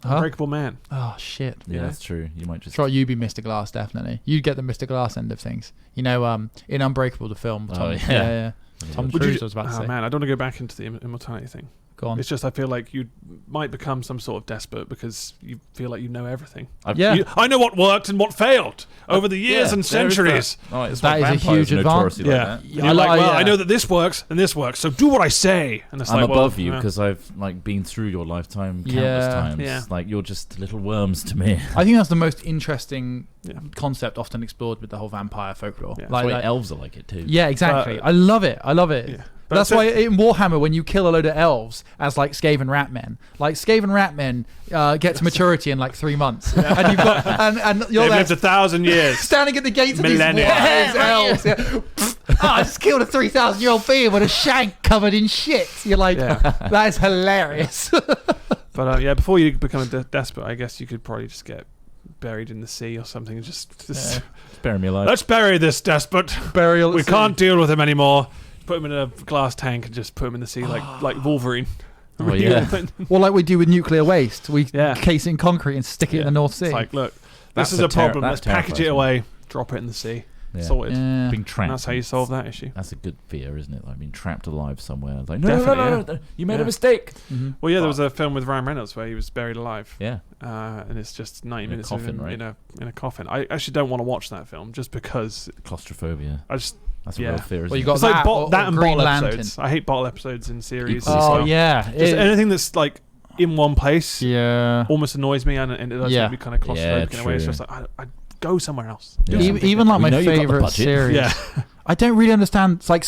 Unbreakable man. Oh shit. Yeah, that's true. You might just... Trot, you'd be Mr. Glass, definitely. You'd get the Mr. Glass end of things. You know, in Unbreakable, the film. Tom, yeah. Tom Cruise was about to say. Man, I don't want to go back into the immortality thing. Go on. It's just I feel like you might become some sort of despot because you feel like you know everything. Yeah. I know what worked and what failed over the years and centuries. It's That like is a vampires huge are notoriously advantage. like that. And you're like, well, I know that this works and this works, so do what I say. And it's I'm like, above you because I've like been through your lifetime countless times. Yeah. Like you're just little worms to me. I think that's the most interesting concept often explored with the whole vampire folklore. Yeah. That's why elves are like it too. Yeah, exactly. I love it. Yeah. That's why in Warhammer, when you kill a load of elves as like Skaven rat men, like Skaven rat men get to maturity in like 3 months, and you've got and you're They've there lived 1,000 years. standing at the gates of these Millennia. warheads elves. Yeah. I just killed a 3,000-year-old being with a shank covered in shit. You're like, that is hilarious. But before you become a despot, I guess you could probably just get buried in the sea or something. Just Bury me alive. let's bury this despot. Burial. We can't deal with him anymore. Put him in a glass tank and just put him in the sea like Wolverine. Oh, yeah. Well, like we do with nuclear waste, we Yeah. case it in concrete and stick it in the North Sea. It's like, look, That's this is a problem. that Let's package it terrifies me. away, drop it in the sea, Yeah. sorted. Yeah. Being trapped. And that's how you solve that issue. That's a good fear, isn't it? Like being trapped alive somewhere. Like Definitely, no, you made a mistake. Mm-hmm. Well, yeah, there was a film with Ryan Reynolds where he was buried alive. Yeah. And it's just 90 In a minutes coffin, of him right? in a coffin. I actually don't want to watch that film just because Claustrophobia. that's a real fear. Isn't Well, you it? got it's like that, that and Green bottle Lantern. episodes. I hate bottle episodes in series. Equally as so. Oh well. yeah, Just anything that's like in one place yeah. almost annoys me, and it does make me kind of claustrophobic in a way. It's true. just like I'd go somewhere else. Yeah. Even like We my know you've got the favorite budget. series. Yeah. I don't really understand. It's like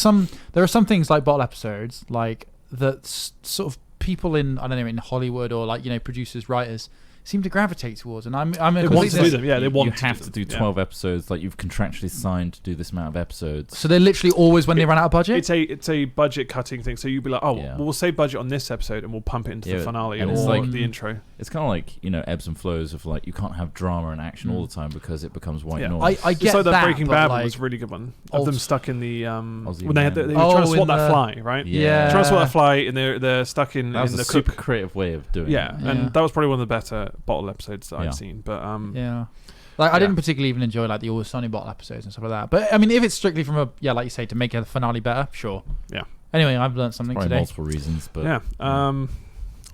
there are some things like bottle episodes, like that sort of people in I don't know in Hollywood or like producers, writers seem to gravitate towards, and I'm They a want to complete- do them. Yeah, they want You to have to do them. 12 episodes. Like you've contractually signed to do this amount of episodes. So they're literally always when they run out of budget. It's a budget cutting thing. So you'd be like, oh, Yeah. well, we'll save budget on this episode and we'll pump it into the finale and or it's like- the intro. It's kind of like ebbs and flows of like you can't have drama and action all the time because it becomes white Yeah. noise. I get It's like that that Breaking but Bad like, one was a really good one. Of old- them stuck in the Aussie when they had Man. they were trying to in swat that the- fly, right? Yeah. Trying to swat that fly, and they're stuck in That was the a super cook. creative way of doing Yeah, it. Yeah. and that was probably one of the better bottle episodes that Yeah. I've seen. But Yeah. Like I didn't particularly even enjoy like the Always Sunny bottle episodes and stuff like that. But I mean, if it's strictly from like you say, to make a finale better, sure. Yeah. Anyway, I've learned something Probably today. multiple reasons, but yeah,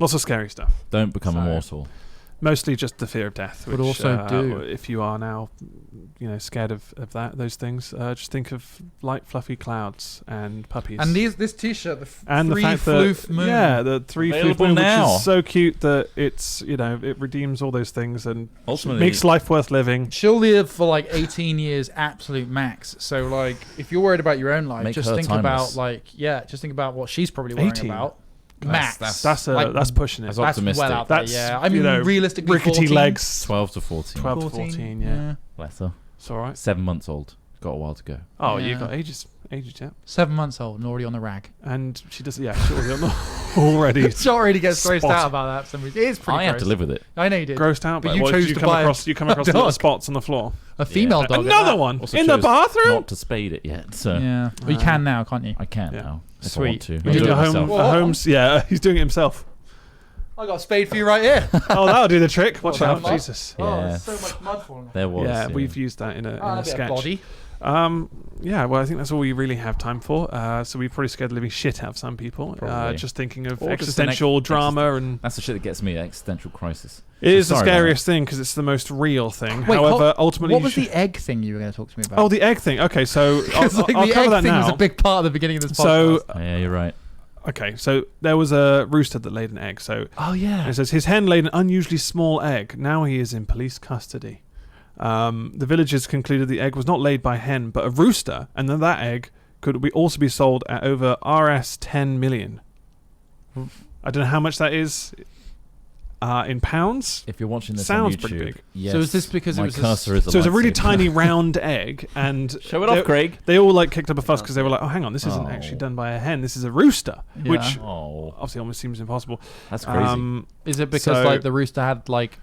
lots of scary stuff. don't become So- immortal. Mostly just the fear of death. But Which, also do. if you are now, scared of those things, just think of light, fluffy clouds and puppies. And this T-shirt, the and three the fact floof that moon. the three floof Available moon, now. which is so cute that it's it redeems all those things and Ultimately, makes life worth living. She'll live for like 18 years, absolute max. So like, if you're worried about your own life, Make just her think timeless. about just think about what she's probably worrying 18. about. Max. That's pushing it. That's That's optimistic. well out there. That's, Yeah, I mean, realistically, rickety 14, legs. 12 to 14. 12 to 14. Yeah, Bless her. it's all right. 7 months old. Got a while to go. Oh, Yeah. you've got ages, yeah. 7 months old and already on the rag. And she does, yeah, she's already She already gets grossed Spot. out about that for some reason. It is pretty I have to gross. live with it. I know you did. grossed out. But by you it. What, chose did to buy you come across the little dog. spots on the floor. A female Yeah. dog. at Another that. one Also in the chose bathroom. Not to spade it yet, so Yeah. Well, you can now, can't you? I can Yeah. now. If I Sweet. want to. You I'll did do it a myself. What? Holmes, yeah, he's doing it himself. I got a spade for you right here. Oh, that'll do the trick. Watch Well out, done, Jesus. Yeah. Oh, there's so much mud falling. There was. Yeah, we've used that in a A bit sketch. of body. Yeah, well, I think that's all we really have time for. So we've probably scared the living shit out of some people. Probably. Just thinking of Or just existential drama and. That's the shit that gets me, existential crisis. It is the Sorry about scariest thing because it's the most real thing. Wait, However, ultimately, what you was should- the egg thing you were going to talk to me about? Oh, the egg thing. Okay, so I'll, Because like, I'll the cover egg that thing now. was a big part of the beginning of this So- podcast. Oh, yeah, you're right. Okay, so there was a rooster that laid an egg. So Oh yeah. it says his hen laid an unusually small egg. Now he is in police custody. The villagers concluded the egg was not laid by a hen, but a rooster, and then that egg could also be sold at over Rs 10 million. I don't know how much that is in pounds. If you're watching this Sounds on YouTube, pretty big. yes, So is this because it my was a cursor is a So it's a really lightsaber. tiny round egg, and Show it off, Craig. they all like kicked up a fuss because they were like, "Oh, hang on, this isn't Oh. actually done by a hen. This is a rooster," Yeah. which Oh, obviously almost seems impossible. that's crazy. Is it because So- like the rooster had like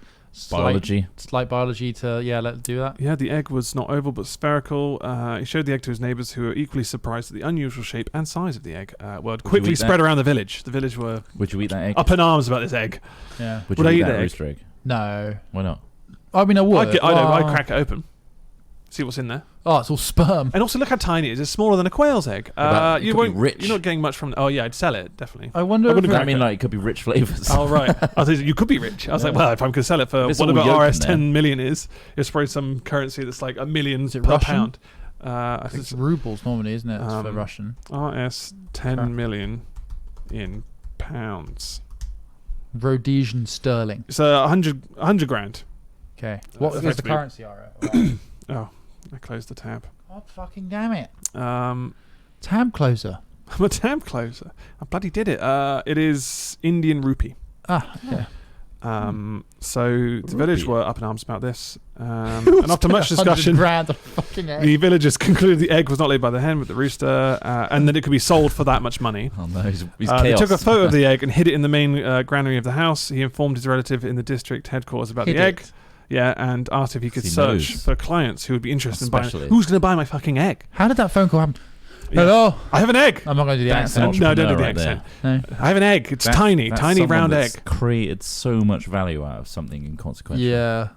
Biology. slight biology to let it do that? Yeah, the egg was not oval but spherical. He showed the egg to his neighbours, who were equally surprised at the unusual shape and size of the egg. Word quickly eat that? spread around the village. The village were Would you eat that egg? up in arms about this egg. Yeah. Would would you I eat eat that the egg? rooster egg? No. Why not? I mean, I would. I'd crack it open, see what's in there, Oh, it's all sperm. and also look how tiny it is. It's smaller than a quail's egg. But it You could be won't. rich. You're not getting much from. Oh yeah, I'd sell it definitely. I wonder. I if wouldn't it- I crack mean, it. like, it could be rich flavors. Oh right, I thought you could be rich. I was like, Yeah. well, if I'm going to sell it for It's all whatever yolk in Rs there. 10 million is, it's probably some currency that's like $1 million Is it per Russian? pound. I think It's rubles normally, isn't it? It's for Um, Russian. Rs Crap. 10 million in pounds. Rhodesian sterling. It's 100 grand. Okay. What is the effectively- currency are it? Oh, I closed the tab. Oh, fucking damn it. I'm Tab closer. a tab closer. I bloody did it. It is Indian rupee. Ah, yeah. So the village Rupee. were up in arms about this. And after much discussion, grand on a fucking egg. the villagers concluded the egg was not laid by the hen but the rooster, and that it could be sold for that much money. Oh no, he's They chaos. took a photo of the egg and hid it in the main granary of the house. He informed his relative in the district headquarters about Hid the egg. it. Yeah, and asked if he could He search knows. for clients who would be interested in buying. Especially. Who's going to buy my fucking egg? How did that phone call happen? Yeah. Hello? I have an egg. I'm not going to do the That's accent. No, don't do the entrepreneur right accent. No. I have an egg. It's tiny, That's tiny someone round that's egg. created so much value out of something inconsequential. Yeah.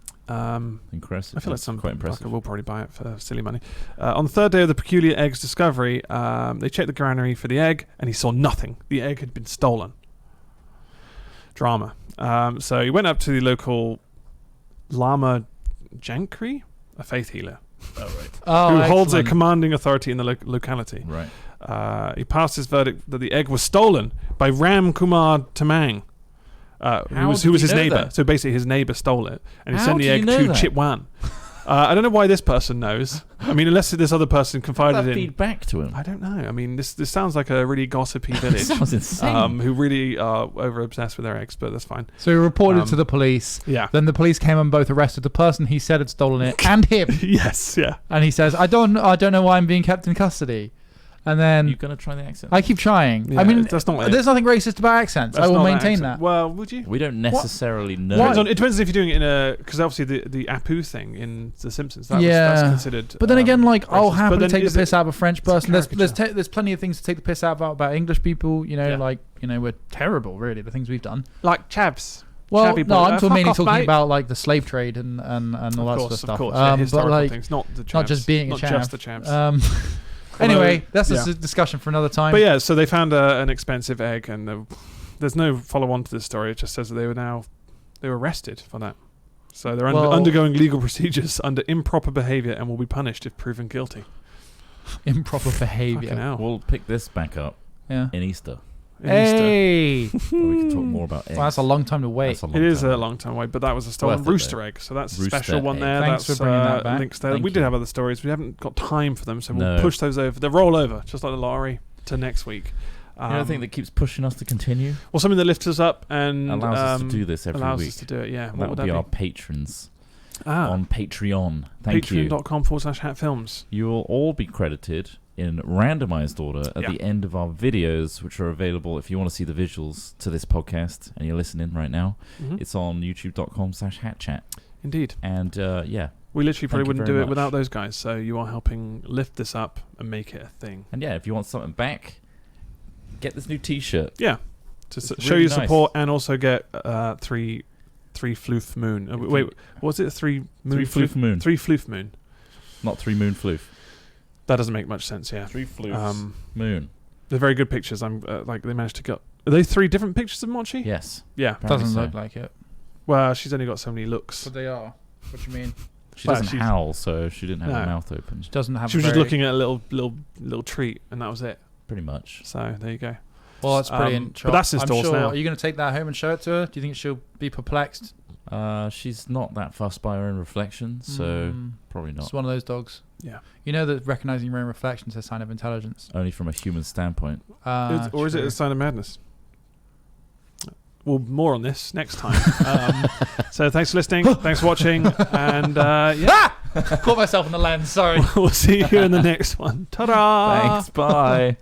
Impressive. I feel like That's some quite impressive. fucker will probably buy it for silly money. On the third day of the peculiar egg's discovery, they checked the granary for the egg, and he saw nothing. The egg had been stolen. Drama. So he went up to the local Lama Jankri, a faith healer, Oh right. Oh, who holds a excellent. commanding authority in the locality. Right. He passed his verdict that the egg was stolen by Ram Kumar Tamang, who was did his he know neighbor. that? So basically, his neighbor stole it, and he How sent the did he egg know to that? Chitwan. I don't know why this person knows. I mean, unless this other person How did confided that in. feed back to him? I don't know. I mean, this sounds like a really gossipy village. Sounds insane. Who really are over obsessed with their eggs, but that's fine. So he reported Um, to the police. Yeah. Then the police came and both arrested the person he said had stolen it and him. Yes. Yeah. And he says, I don't know why I'm being kept in custody. And then you gonna try the accent? I keep trying. Yeah, I mean, that's not it. there's nothing racist about accents. That's I will not maintain accent. that. Well, would you? We don't necessarily know. It depends if you're doing it in a, because obviously the Apu thing in The Simpsons, that's Yeah. considered. But then again, like, I'll racist. But happily then take the is it- piss out of a French it's a person. There's caricature. plenty of things to take the piss out about English people. You know, Yeah. like, you know, we're terrible, really, the things we've done. like chavs. Well, Shabby no, boy. I'm Fuck mainly off, talking mate. about like the slave trade and all that sort of stuff. Of course, yeah, but historical like, things, not the chavs. not just being a not chav. just the chavs. Anyway, that's yeah. a discussion for another time. But yeah, so they found an expensive egg, and there's no follow-on to this story. It just says that they were arrested for that. So they're Well- undergoing legal procedures under improper behaviour and will be punished if proven guilty. Improper Fucking behavior. hell. We'll pick this back up Yeah. in Easter. In Easter. Hey, Where we can talk more about eggs. well, that's a long time to wait. That's a long It is time. a long time away, but that was a stolen Worth it, rooster though. egg, so that's a Rooster special one egg. there. Thanks That's for bringing that back. links there. Thank We did you. have other stories. We haven't got time for them, so we'll No. push those over. They'll roll over, just like the lottery, to next week. You know the thing that keeps pushing us to continue? Well, something that lifts us up and Allows us to do this every allows week. us to do it. Yeah, And what that would would be that our be? patrons Ah, on Patreon. Thank you. Patreon.com/hatfilms. You will all be credited in randomized order at Yeah. the end of our videos, which are available if you want to see the visuals to this podcast and you're listening right now. Mhm. It's on youtube.com/hatchat. Indeed. And yeah. We literally probably you wouldn't very do it much. without those guys, so you are helping lift this up and make it a thing. And yeah, if you want something back, get this new t-shirt. Yeah. to It's show really you nice. support and also get three floof moon. Wait, was it three moon? Three floof moon. Three floof moon. Not 3 moon floof. That doesn't make much sense. Yeah. 3 floofs moon. They're very good pictures. I'm like they managed to get. Are they 3 different pictures of Mochi? Yes. Yeah. Apparently Doesn't so. look like it. Well, she's only got so many looks. But they are. What do you mean? She Well, doesn't she's- howl, so she didn't have her No. mouth open. She doesn't have. She was a just very- looking at a little treat, and that was it. Pretty much. So there you go. Well, that's brilliant. But that's his I'm doors sure. now. Are you going to take that home and show it to her? Do you think she'll be perplexed? She's not that fussed by her own reflection, so probably not. It's one of those dogs. Yeah. You know that recognizing your own reflection is a sign of intelligence. Only from a human standpoint. Or is it a sign of madness? Well, more on this next time. So thanks for listening. Thanks for watching. And yeah, Caught myself in the lens. Sorry. we'll see you in the next one. Ta-da! Thanks, bye.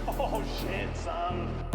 Oh shit, son.